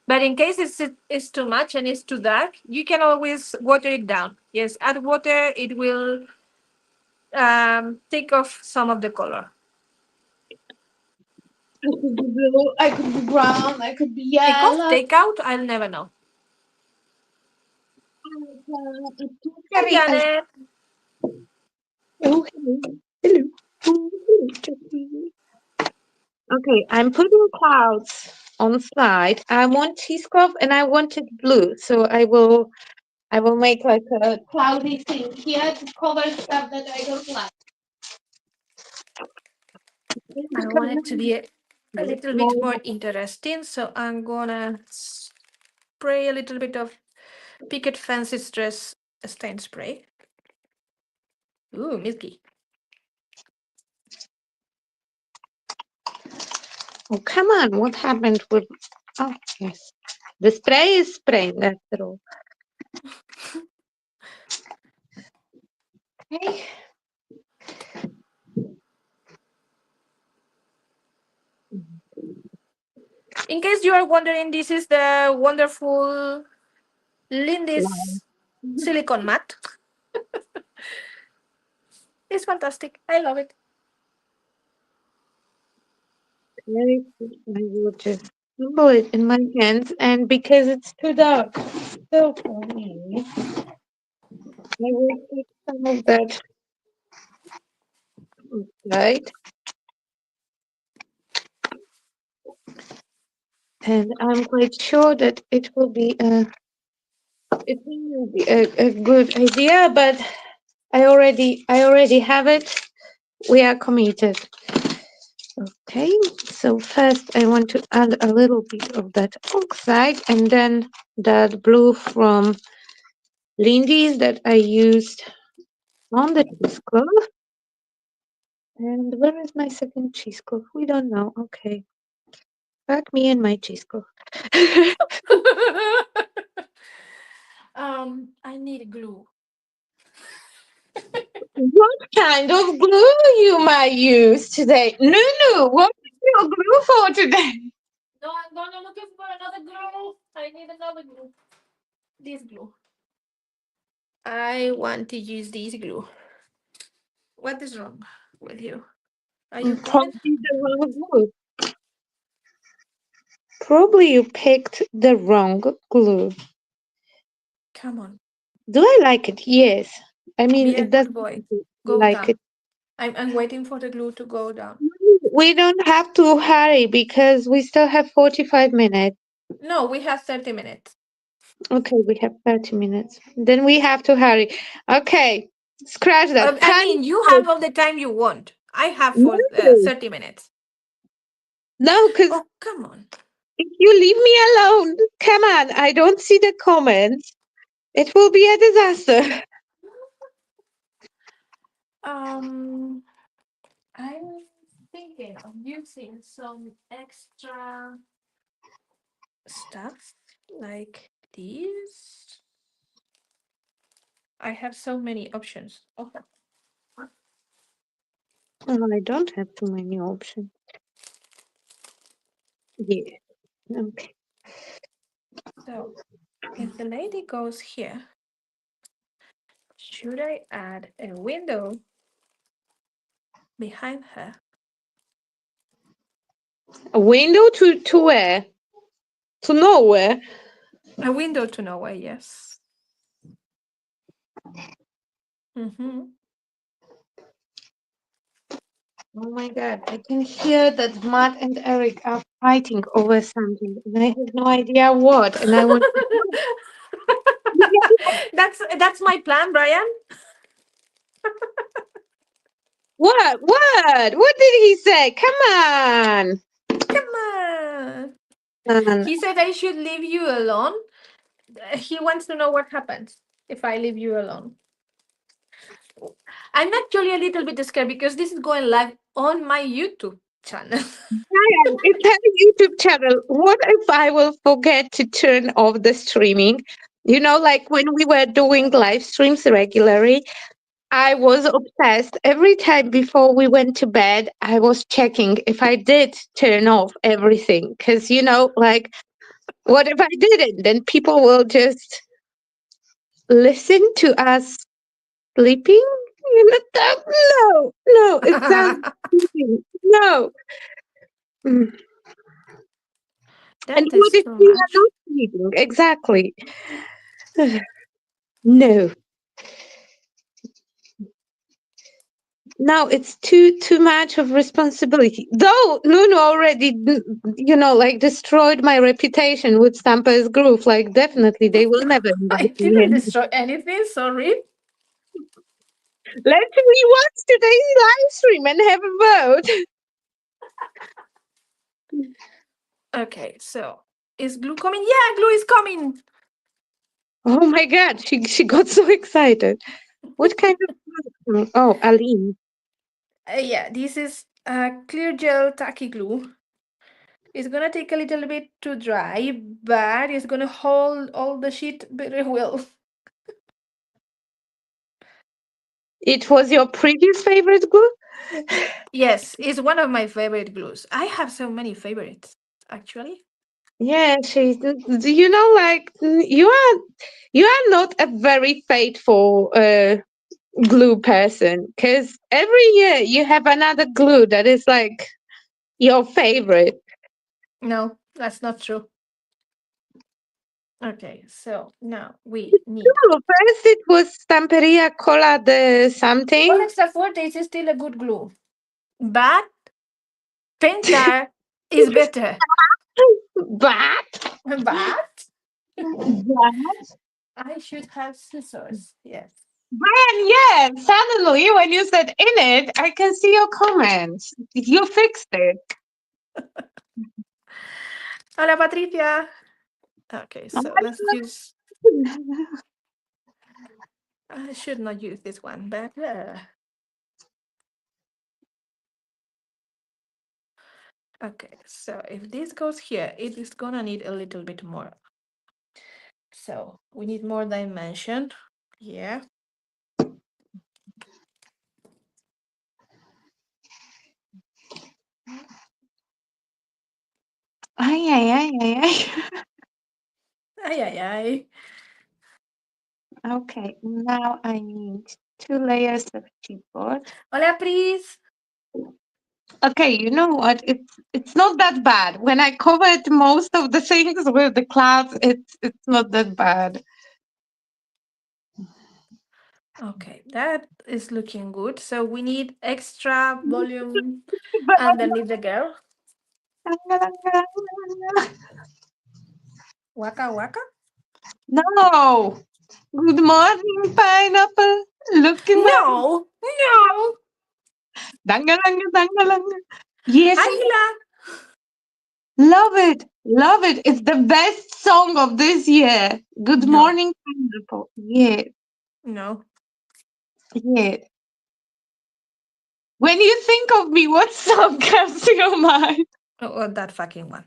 But in case it's too much and it's too dark, you can always water it down. Yes, add water, it will take off some of the color. I could be blue. I could be brown. I could be Take off, yellow. take out, I'll never know. Hi, Totally. Janet. Oh, hello. Hello. Oh, hello, Jackie. Okay, I'm putting clouds on slide. I want cheesecloth and I want it blue. So I will make like a cloudy thing here to cover stuff that I don't like. I want it to be a little bit more interesting, so I'm gonna spray a little bit of Picket Fancy Stress stain spray. Ooh, milky. Oh, come on. What happened with. Oh, yes. The spray is spraying. That's it all. Okay. In case you are wondering, this is the wonderful Wow. Lindy's silicone mat. It's fantastic. I love it. Very good. I will just humble it in my hands, and because it's too dark, so for me, I will take some of that outside, and I'm quite sure that it will be a good idea. But I already have it. We are committed. Okay, so first I want to add a little bit of that oxide, and then that blue from Lindy's that I used on the cheesecloth. And where is my second cheesecloth? We don't know. Okay. Back me and my cheesecloth. I need glue. What kind of glue you might use today? Nunu, what is your glue for today? No, I'm gonna looking for another glue. I need another glue. This glue. I want to use this glue. What is wrong with you? Are you coming? Probably the wrong glue. Probably you picked the wrong glue. Come on. Do I like it? Yes. I mean, Be a it good doesn't boy. Go like it. down. I'm waiting for the glue to go down. We don't have to hurry because we still have 45 minutes. No, we have 30 minutes. Okay, we have 30 minutes. Then we have to hurry. Okay, scratch that. I Time. mean, you have all the time you want. I have for No, 30 minutes. no, because Oh, come on. if you leave me alone, come on, I don't see the comments. It will be a disaster. Um, I'm thinking of using some extra stuff like these. I have so many options. Okay. Oh, I don't have too many options. Yeah. Okay. So if the lady goes here, should I add a window behind her? A window to where? To nowhere. A window to nowhere, yes. Mm-hmm. Oh my God, I can hear that Matt and Eric are fighting over something, and I have no idea what. And I want to. That's my plan, Brian. What? What? What did he say? Come on. Come on. Um, He said I should leave you alone. He wants to know what happens if I leave you alone. I'm actually a little bit scared because this is going live on my YouTube channel. Ryan, it's a YouTube channel. What if I will forget to turn off the streaming? You know, like when we were doing live streams regularly, I was obsessed. Every time before we went to bed, I was checking if I did turn off everything. Because, like, what if I didn't? Then people will just listen to us sleeping. No, no, it sounds sleeping. No. Mm. And That what is if too we are much. not sleeping? Exactly. No. Now it's too much of responsibility. Though Nuno already, like destroyed my reputation with Stampers Groove. Like definitely they will never I invite me didn't in. destroy anything, sorry. Let's rewatch today's live stream and have a vote. Okay, so is glue coming? Yeah, glue is coming. Oh my God, she got so excited. What kind of? Oh, Aleene. Yeah, this is clear gel tacky glue. It's gonna take a little bit to dry, but it's gonna hold all the sheet very well. It was your previous favorite glue? Yes, it's one of my favorite glues. I have so many favorites, actually. Yeah, like you are not a very faithful glue person because every year you have another glue that is like your favorite. No, that's not true. Okay, so now we need. Oh, first it was Stamperia Cola de All something, extra forte is still a good glue, but Pentart is better. but But but I should have scissors. Yes. Brian, yeah, suddenly when you said in it, I can see your comments. You fixed it. Hola, Patricia. Okay, so let's use. I should not use this one, but okay. So if this goes here, it is gonna need a little bit more. So we need more dimension. Yeah. Ay, ay, ay, ay, ay. Ay, ay, ay. Okay, now I need 2 layers of chipboard. Hola, Pris. Okay, you know what? It's not that bad. When I covered most of the things with the clouds, it's not that bad. Okay, that is looking good. So we need extra volume But underneath the girl. Waka waka? no. Good morning, pineapple. Looking at No, no. dangalanga dangalanga. Yes, Águila. love it. Love it. It's the best song of this year. Good No, morning, pineapple. Yeah, no. yeah. When you think of me, what song comes to your mind? Oh, that fucking one.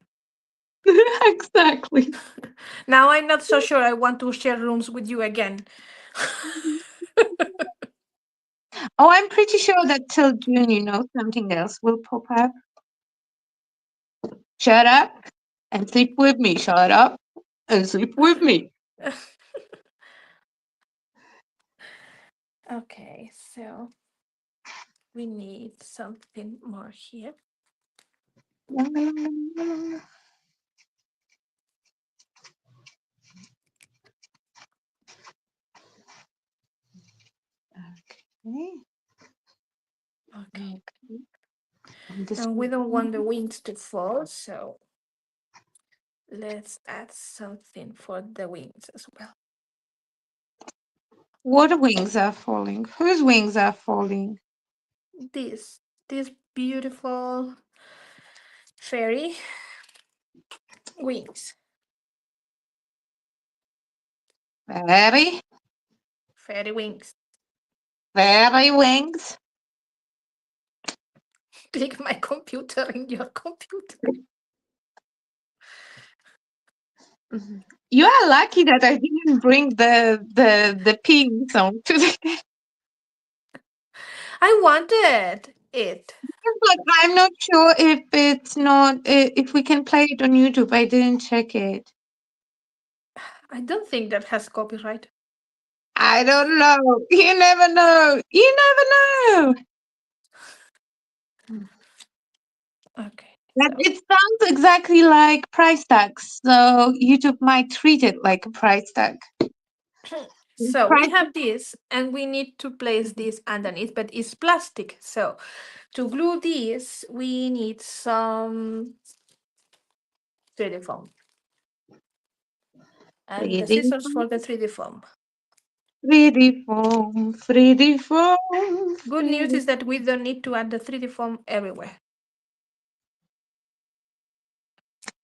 Exactly. Now I'm not so sure I want to share rooms with you again. Oh, I'm pretty sure that till June, something else will pop up. Shut up and sleep with me. Shut up and sleep with me. Okay, so we need something more here. Okay. Okay. And this And we one. don't want the wings to fall, so let's add something for the wings as well. What wings are falling? Whose wings are falling? This beautiful fairy wings. Very, Fairy wings. very wings. Click my computer in your computer. You are lucky that I didn't bring the pink song today. I wanted it. But I'm not sure if it's not if we can play it on YouTube. I didn't check it. I don't think that has copyright. I don't know. You never know. You never know. Okay. But So it sounds exactly like price tags, so YouTube might treat it like a price tag. so we Price have this and we need to place this underneath, but it's plastic. So to glue this, we need some 3D foam. And the 3D scissors foam, for the 3D foam. 3D foam, 3D foam. Good news 3D. is that we don't need to add the 3D foam everywhere.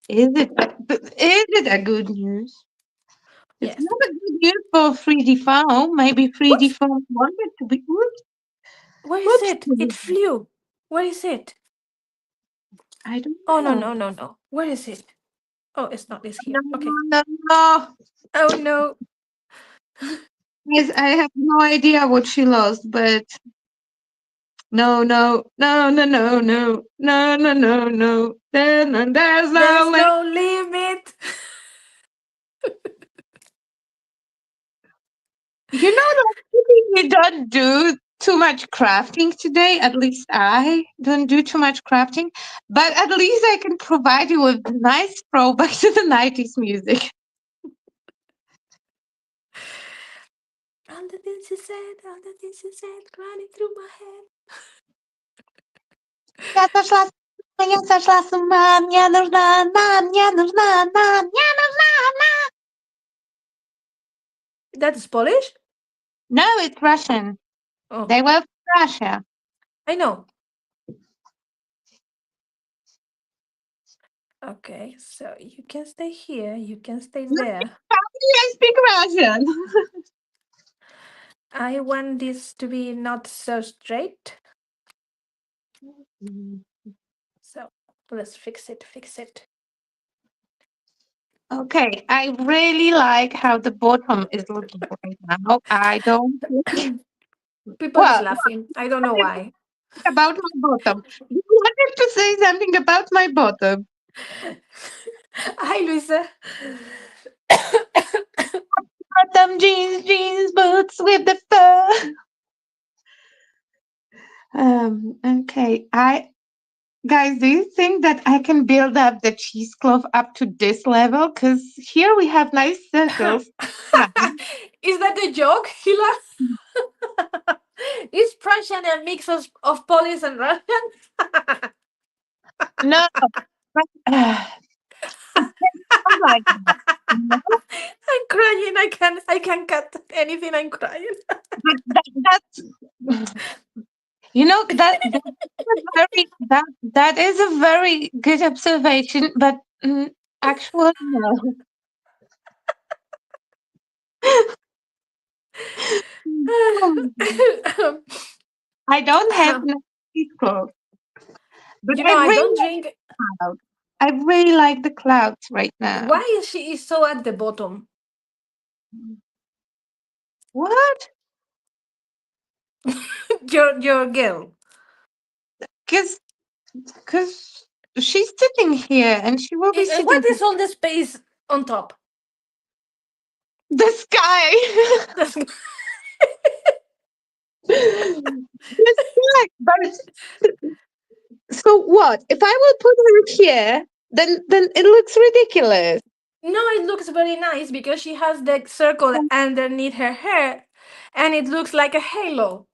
Is it a good news? It's Yes. not a good news for 3D foam. Maybe 3D Whoops! foam wanted to be. Oops. Where is Oops. it? It flew. Where is it? I don't Oh, no, know. no, no, no. Where is it? Oh, it's not. It's No, here. Okay. no, no. Oh, no. Yes, I have no idea what she lost, but no, no, no, no, no, no, no, no, no, no. There's There's no limit. no limit. You know that maybe we don't do too much crafting today. At least I don't do too much crafting, but at least I can provide you with nice throwback to the 90s music. All the things you said, all the things you said, running through my head. Ja zaszła, ja zaszła z uma, mnie нужна, mnie нужна, mnie нужна. That's Polish? No, it's Russian. Oh, They were from Russia. I know. Okay, so you can stay here, you can stay there. I speak Russian. I want this to be not so straight. So let's fix it, fix it. Okay, I really like how the bottom is looking right now. I don't. People is Well, laughing. I don't know why. about my bottom. You wanted to say something about my bottom. Hi, Luisa. Bottom jeans, boots with the fur. Okay. Guys, do you think that I can build up the cheesecloth up to this level? Because here we have nice circles. Yeah. Is that a joke, Hila? Is Prussian a mix of Polish and Russian? No, but, it sounds like that. You know? I'm crying. I can't cut anything. I'm crying. But that's that is a very good observation. But actually, no. I don't have enough cheesecloth, but I I really don't like drink. clouds. I really like the clouds right now. Why is she so at the bottom? What? Your girl. Because she's sitting here and she will be sitting What is all the space on top? the sky. That's- The sky. But so what? If I will put her here, then it looks ridiculous. no, it looks very nice because she has the circle underneath her hair, and it looks like a halo.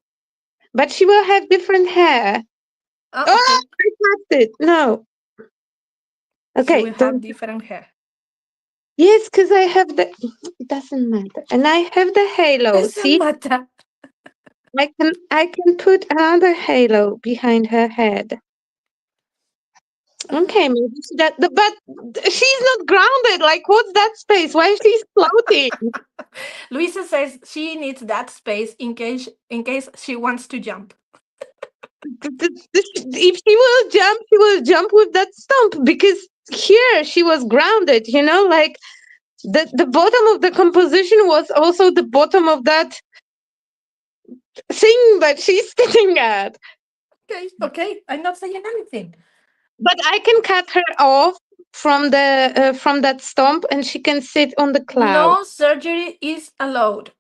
But she will have different hair. Oh, Oh, okay. I tapped it. No. She Okay, will have don't. different hair. Yes, because I have the. It doesn't matter. And I have the halo. Doesn't See, matter. I can put another halo behind her head. Okay, maybe but she's not grounded. Like, what's that space? Why is she floating? Luisa says she needs that space in case she wants to jump. If she will jump with that stump because here she was grounded. Like the bottom of the composition was also the bottom of that thing that she's sitting at. Okay, I'm not saying anything. But I can cut her off from that stump, and she can sit on the cloud. No surgery is allowed.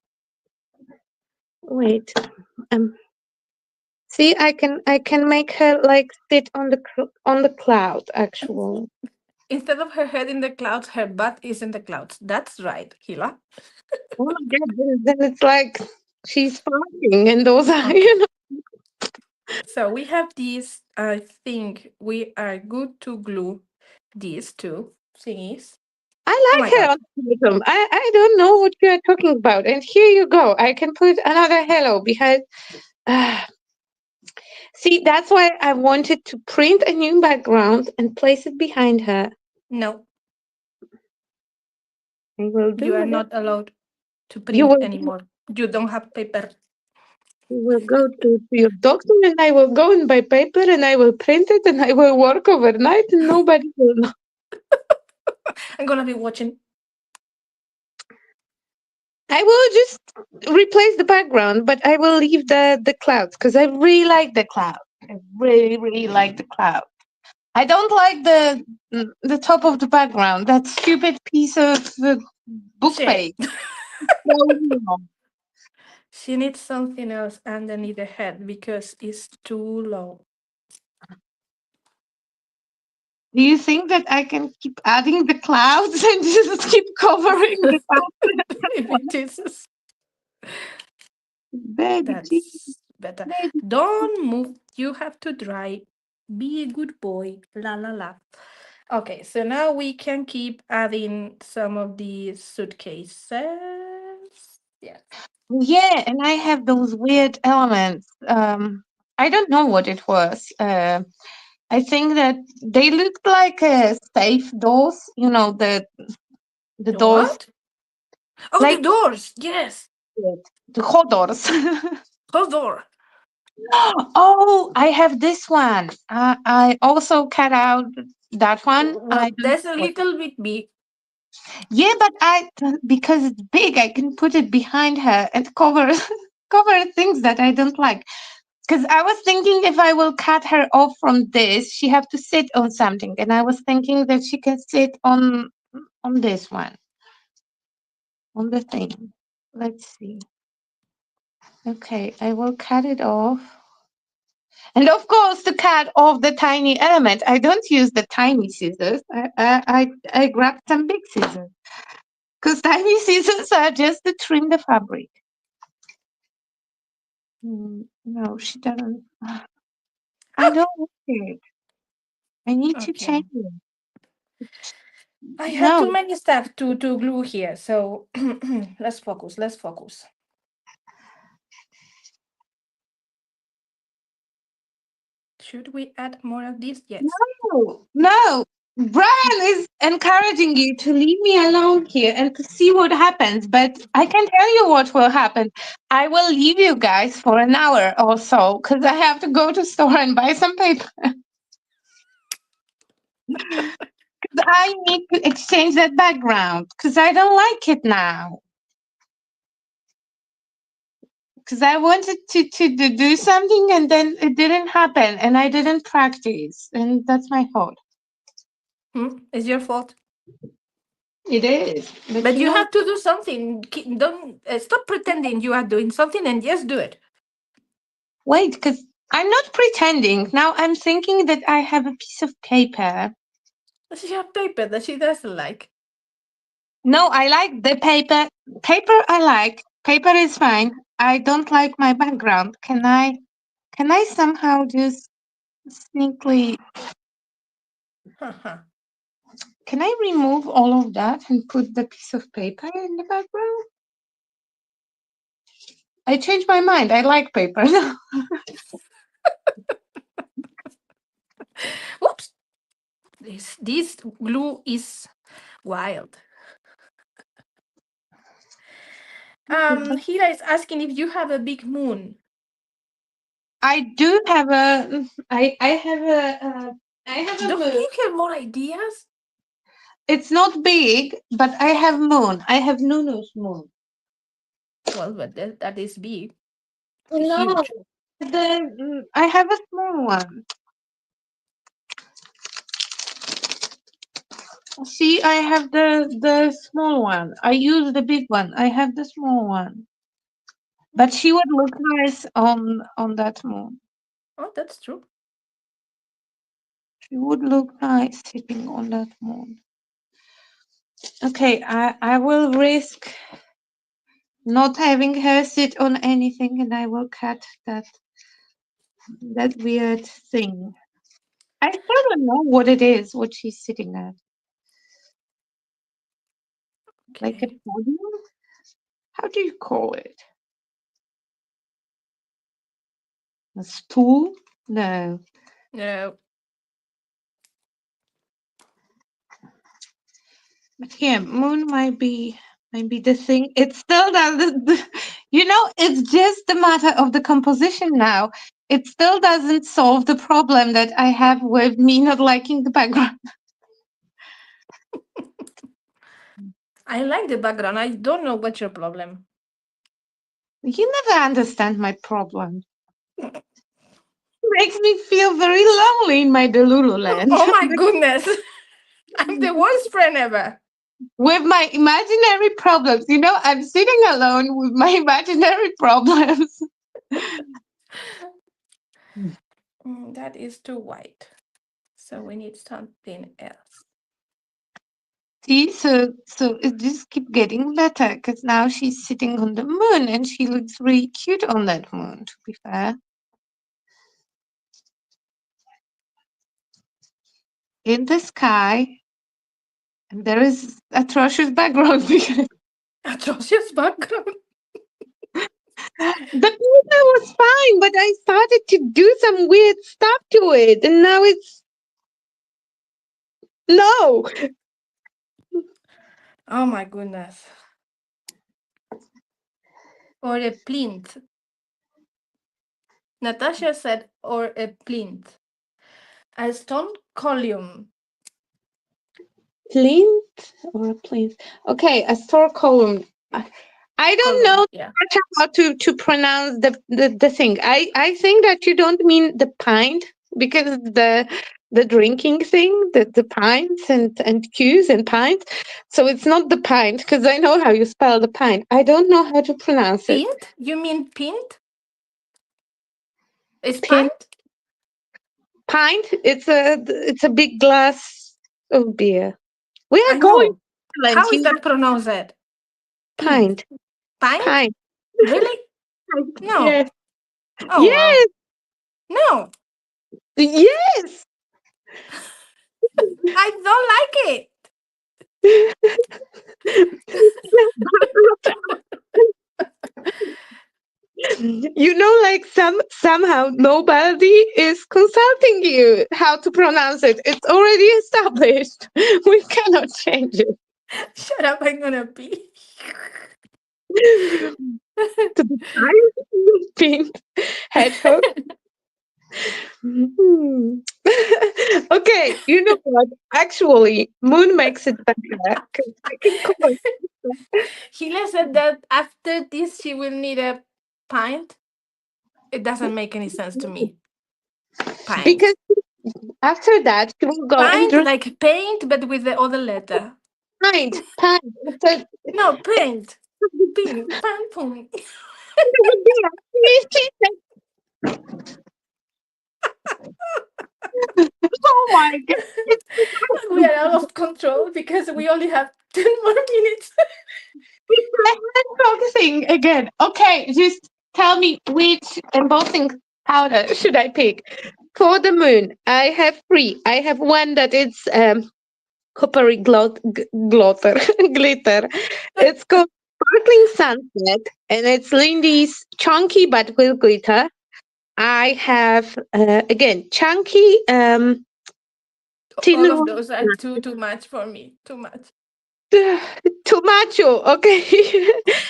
Wait, um, see, I can make her like sit on the cloud. Actually, Instead of her head in the clouds, her butt is in the clouds. That's right, Hila. oh my god, then it's like she's farting, and those are Okay. So we have these. I think we are good to glue these two thingies. I Oh my like her god. on the bottom. I don't know what you are talking about. And here you go. I can put another hello behind. Ah, see, that's why I wanted to print a new background and place it behind her. No, I will you are do it. not allowed to You print will anymore. You don't have paper. you will go to your doctor, and I will go and buy paper, and I will print it, and I will work overnight, and nobody will know. I'm gonna be watching. I will just replace the background, but I will leave the clouds because I really like the cloud. I really, really like the cloud. I don't like the top of the background. That stupid piece of book Shit. page. So, She needs something else underneath the head because it's too low. do you think that I can keep adding the clouds and just keep covering the Baby Jesus. baby Jesus, That's better. baby? Don't move. You have to dry. Be a good boy. La la la. Okay, so now we can keep adding some of these suitcases. Yeah. Yeah, and I have those weird elements. I don't know what it was. I think that they looked like safe doors. The doors, What? Oh, the like doors. Yes. the hot doors. Close door. Oh, I have this one. I also cut out that one. I Well, don't that's a know. little bit big. Yeah, but because it's big, I can put it behind her and cover cover things that I don't like. Because I was thinking if I will cut her off from this, she have to sit on something, and I was thinking that she can sit on this one, on the thing. Let's see. Okay, I will cut it off. And of course, to cut off the tiny element, I don't use the tiny scissors. I grabbed some big scissors. Because tiny scissors are just to trim the fabric. No, she doesn't. I don't like it. I need to change Okay. it. I have No, too many stuff to glue here, so let's focus. Let's focus. Should we add more of this? Yes. no. Brian is encouraging you to leave me alone here and to see what happens. But I can tell you what will happen. I will leave you guys for an hour or so because I have to go to store and buy some paper. I need to exchange that background because I don't like it now. Because I wanted to do something and then it didn't happen and I didn't practice. And that's my fault. It's your fault. It is. But You you know, have to do something. Don't stop pretending you are doing something and just do it. wait, because I'm not pretending. Now I'm thinking that I have a piece of paper. She have paper that she doesn't like. No, I like the paper. Paper I like. Paper is fine. I don't like my background. Can I somehow just sneakily can I remove all of that and put the piece of paper in the background? I changed my mind. I like paper now. Whoops! This glue is wild. Hira is asking if you have a big moon. I do have a. I have a. I have a Don't moon. give her more ideas. It's not big, but I have moon. I have Nunu's moon. Well, but that is big. No, Huge. I have a small one. See, I have the small one. I use the big one. I have the small one. But she would look nice on that moon. Oh, that's true. She would look nice sitting on that moon. Okay, I will risk not having her sit on anything, and I will cut that weird thing. I still don't know what it is, what she's sitting at. Like a Okay. podium? How do you call it? A stool? No. No. But here, moon might be the thing. It still doesn't. It's just a matter of the composition now. It still doesn't solve the problem that I have with me not liking the background. I like the background. I don't know what's your problem. You never understand my problem. Makes me feel very lonely in my Delulu land. Oh my goodness. I'm the worst friend ever. With my imaginary problems. I'm sitting alone with my imaginary problems. That is too white. So we need something else. See, so it just keep getting better because now she's sitting on the moon and she looks really cute on that moon, to be fair. In the sky, and there is atrocious background because Atrocious background. the paper was fine, but I started to do some weird stuff to it, and now it's no. Oh my goodness. Or a plinth. Natasha said, or a plinth. A stone column. Plinth or a plinth? Okay, a store column. I don't color. know Yeah. how to pronounce the thing. I think that you don't mean the pint because the drinking thing, the pints and cues and pints. So it's not the pint because I know how you spell the pint. I don't know how to pronounce it. Pint? You mean pint? Is Pint, pint? pint. It's a big glass of beer. We I are going know. to Ireland. How is that pronounced? Pint. Pint, Pint? pint. Really? No. Yes, Oh wow. yes, No. yes. I don't like it. Like somehow nobody is consulting you how to pronounce it. It's already established. We cannot change it. Shut up, I'm gonna pee. To the tiny pink hedgehog. Hmm. Okay, you know what? Actually, Moon makes it better 'cause I can call it Sheila said that after this she will need a pint. It doesn't make any sense to me. because Pint. after that she will go and Pint drink like paint but with the other letter. pint. It's a, No, paint. Pink. Pint. Pint. Oh my god. We are out of control because we only have 10 more minutes. Focusing again. Okay, just tell me which embossing powder should I pick for the moon. I have three. I have one that it's coppery glitter. Glitter. It's called Sparkling Sunset, and it's Lindy's chunky but with glitter. I have again chunky tin All of those are too much for me. Too much. tomato. Okay,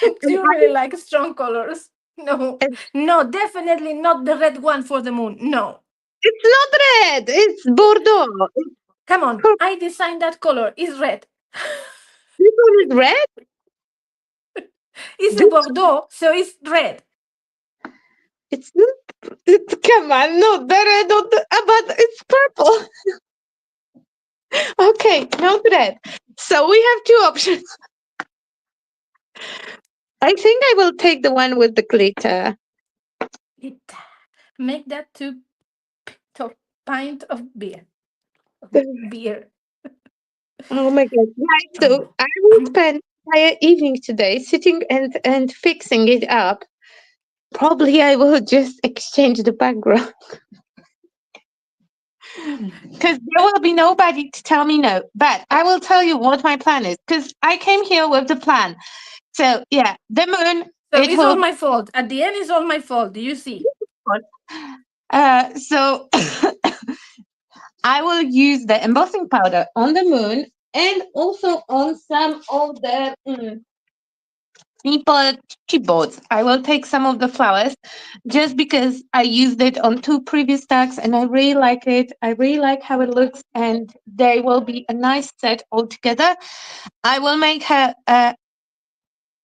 and You really like strong colors. No. and No, definitely not the red one for the moon. No. it's not red. It's Bordeaux. Come on. I designed that color. It's red. This one is red. It's a This Bordeaux, so it's red. it's not. It's come on, no, the red, not but it's purple. Okay, not red. So we have two options. I think I will take the one with the glitter. It make that to pint of beer. Beer. Oh my god! Right, so I will spend entire evening today sitting and fixing it up. Probably I will just exchange the background because there will be nobody to tell me no. But I will tell you what my plan is because I came here with the plan. So yeah, the moon. So It it's all will. my fault. At the end, it's all my fault. Do you see? So I will use the embossing powder on the moon and also on some of the people chipboards. I will take some of the flowers just because I used it on two previous tags and I really like it. I really like how it looks and they will be a nice set altogether. I will make her a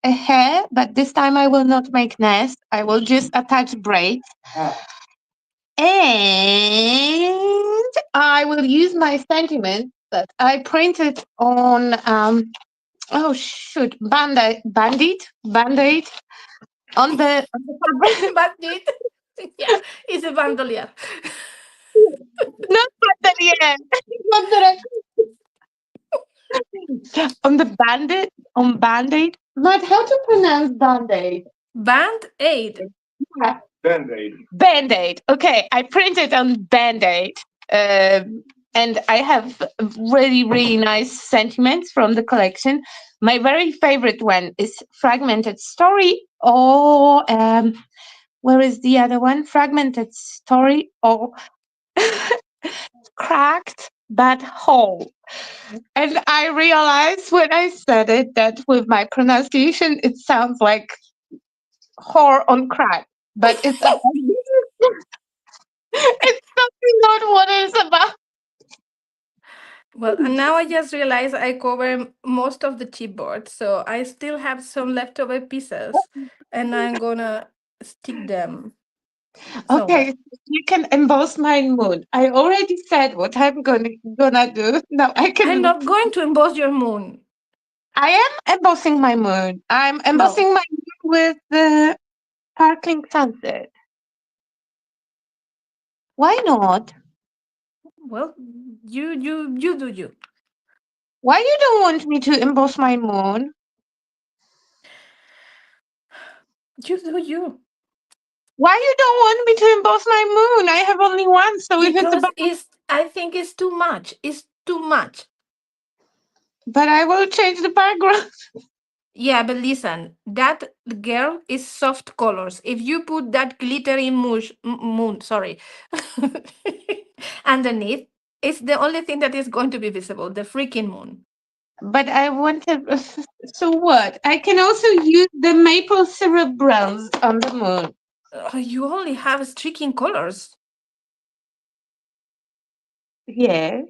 hair, but this time I will not make nest. I will just attach braids. And I will use my sentiment that I printed on oh shoot band-aid on the fabric. Bandit. Yeah, it's a bandolier. Not bandolier. Not the on the bandit on band-aid. But how to pronounce band-aid? Band aid. Yeah. Band-aid. Band-aid. Okay, I printed on band-aid. And I have really, really nice sentiments from the collection. My very favorite one is Fragmented Story, or where is the other one? Fragmented Story, or Cracked but Whole. And I realized when I said it that with my pronunciation, it sounds like whore on crack, but it's it's something not what it's about. Well, and now I just realized I cover most of the chipboard, so I still have some leftover pieces, and I'm gonna stick them somewhere. Okay, you can emboss my moon. I already said what I'm gonna do. Now I I'm can. not going to emboss your moon. I am embossing my moon. I'm No. embossing my moon with the sparkling sunset. Why not? Well, you do you. Why you don't want me to emboss my moon? You do you. Why you don't want me to emboss my moon? I have only one, so if it's Because about, I think it's too much. It's too much. but I will change the background. Yeah, but listen, that girl is soft colors. If you put that glittery moon, sorry, underneath, it's the only thing that is going to be visible, the freaking moon. But I wanted. So what? I can also use the maple syrup bronze on the moon. You only have streaking colors. Yes.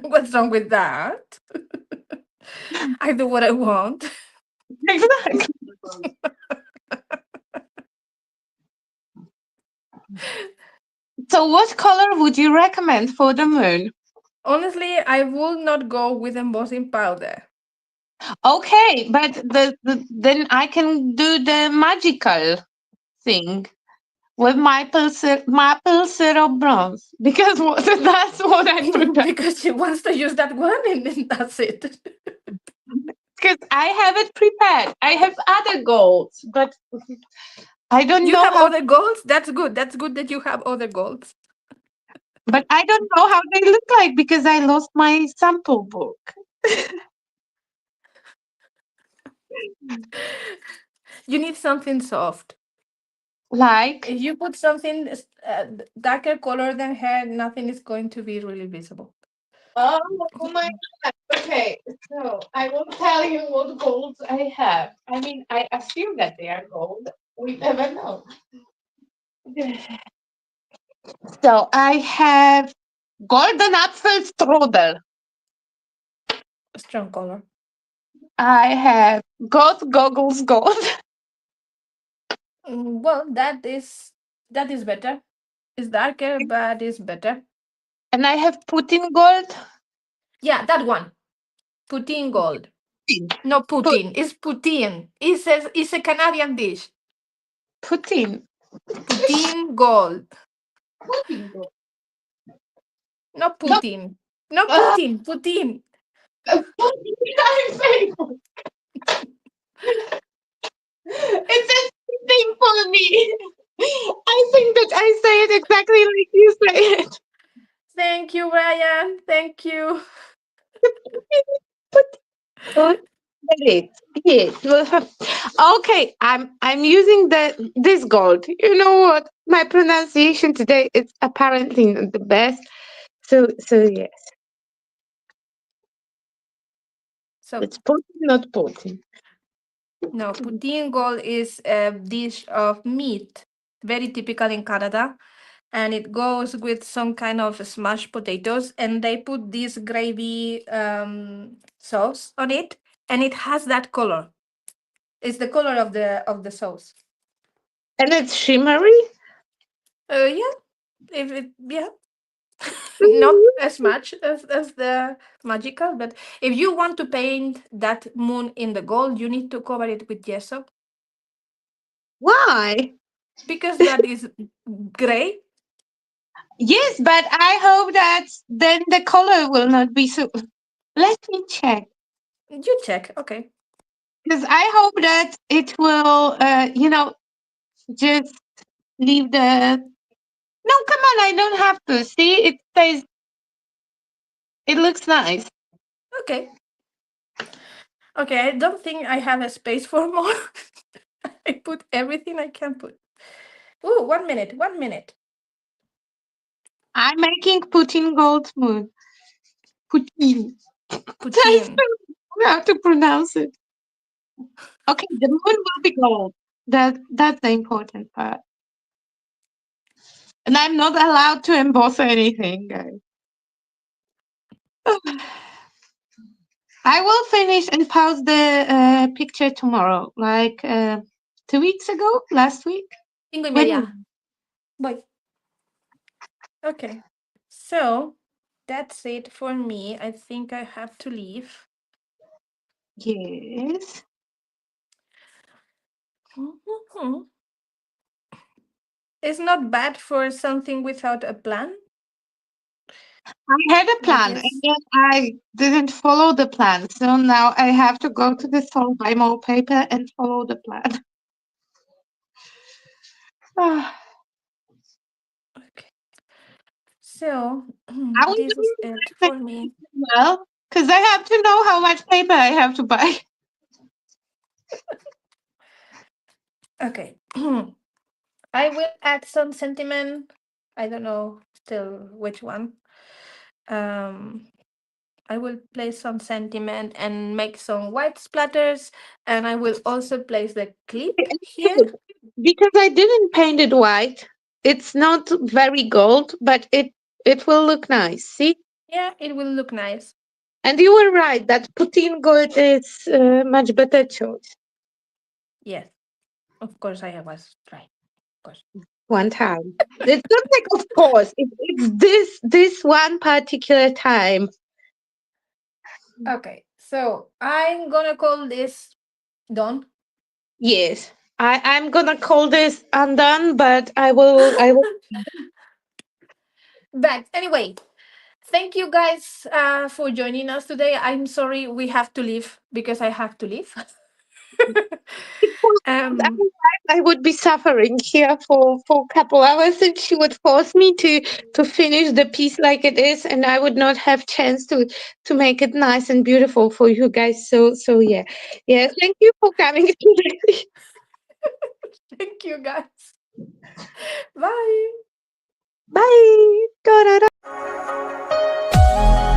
What's wrong with that? I do what I want. Exactly. So, what color would you recommend for the moon? Honestly, I will not go with embossing powder. Okay, but then I can do the magical thing with maple syrup bronze because that's what I prefer. Because she wants to use that one and then that's it. Because I have it prepared. I have other goals, but I don't You know have how. other goals? That's good. That's good that you have other goals. But I don't know how they look like because I lost my sample book. You need something soft. Like, If you put something darker color than her, nothing is going to be really visible. oh, oh my God. Okay, so I will tell you what goals I have. I mean, I assume that they are gold. We never know. So I have golden apple strudel. Strong color. I have goth goggles gold. Well, that is better. It's darker, but it's better. And I have Putin gold. Yeah, that one. Poutine gold. No Put, Putin. It's poutine. It's a Canadian dish. Putin. Poutine gold. Putin gold. No No, Putin. No uh, Putin. Poutine. Putin. I'm saying it's a thing for me. I think that I say it exactly like you say it. Thank you, Ryan. Thank you. But it. Yes. Okay, I'm using this gold. You know what? My pronunciation today is apparently not the best. So yes, So it's Putin, not Putin. no, poutine gold is a dish of meat, very typical in Canada, and it goes with some kind of smashed potatoes, and they put this gravy sauce on it, and it has that color. It's the color of the sauce. And it's shimmery. Yeah, if it yeah, not as much as the magical, but if you want to paint that moon in the gold, you need to cover it with gesso Why? because that is gray. Yes, but I hope that then the color will not be so. Let me check. You check, okay. Because I hope that it will, just leave the. No, come on, I don't have to. See, it says it looks nice. Okay. Okay, I don't think I have a space for more. I put everything I can put. Oh, 1 minute, 1 minute. I'm making Putin gold moon. Putin. I Poutine. still don't know how to pronounce it. Okay, the moon will be gold. That's the important part. And I'm not allowed to emboss anything, guys. I will finish and post the picture tomorrow, like 2 weeks ago, last week. 5:30. When? Voy. Okay. So that's it for me. I think I have to leave. Yes. Mhm. It's not bad for something without a plan, I had a I plan and guess. then I didn't follow the plan. So now I have to go to the store, buy more paper, and follow the plan. Ah, Okay. So I will this is do it my for me. well because I have to know how much paper I have to buy. Okay. I will add some sentiment. I don't know still which one. Um, I will place some sentiment and make some white splatters, and I will also place the clip here. Good. Because I didn't paint it white. It's not very gold, but it will look nice. See? Yeah, it will look nice. And you were right that putting gold is much better choice. Yes, of course I was right. Of course. One time. It's not like of course. It's this one particular time. Okay, so I'm gonna call this done. Yes. I'm gonna call this undone, but I will. But anyway, thank you guys for joining us today. I'm sorry we have to leave because I have to leave. um, I would be suffering here for a couple hours, and she would force me to finish the piece like it is, and I would not have chance to make it nice and beautiful for you guys. So yeah, yeah. Thank you for coming today. thank you guys. Bye. Bye. Da, da, da.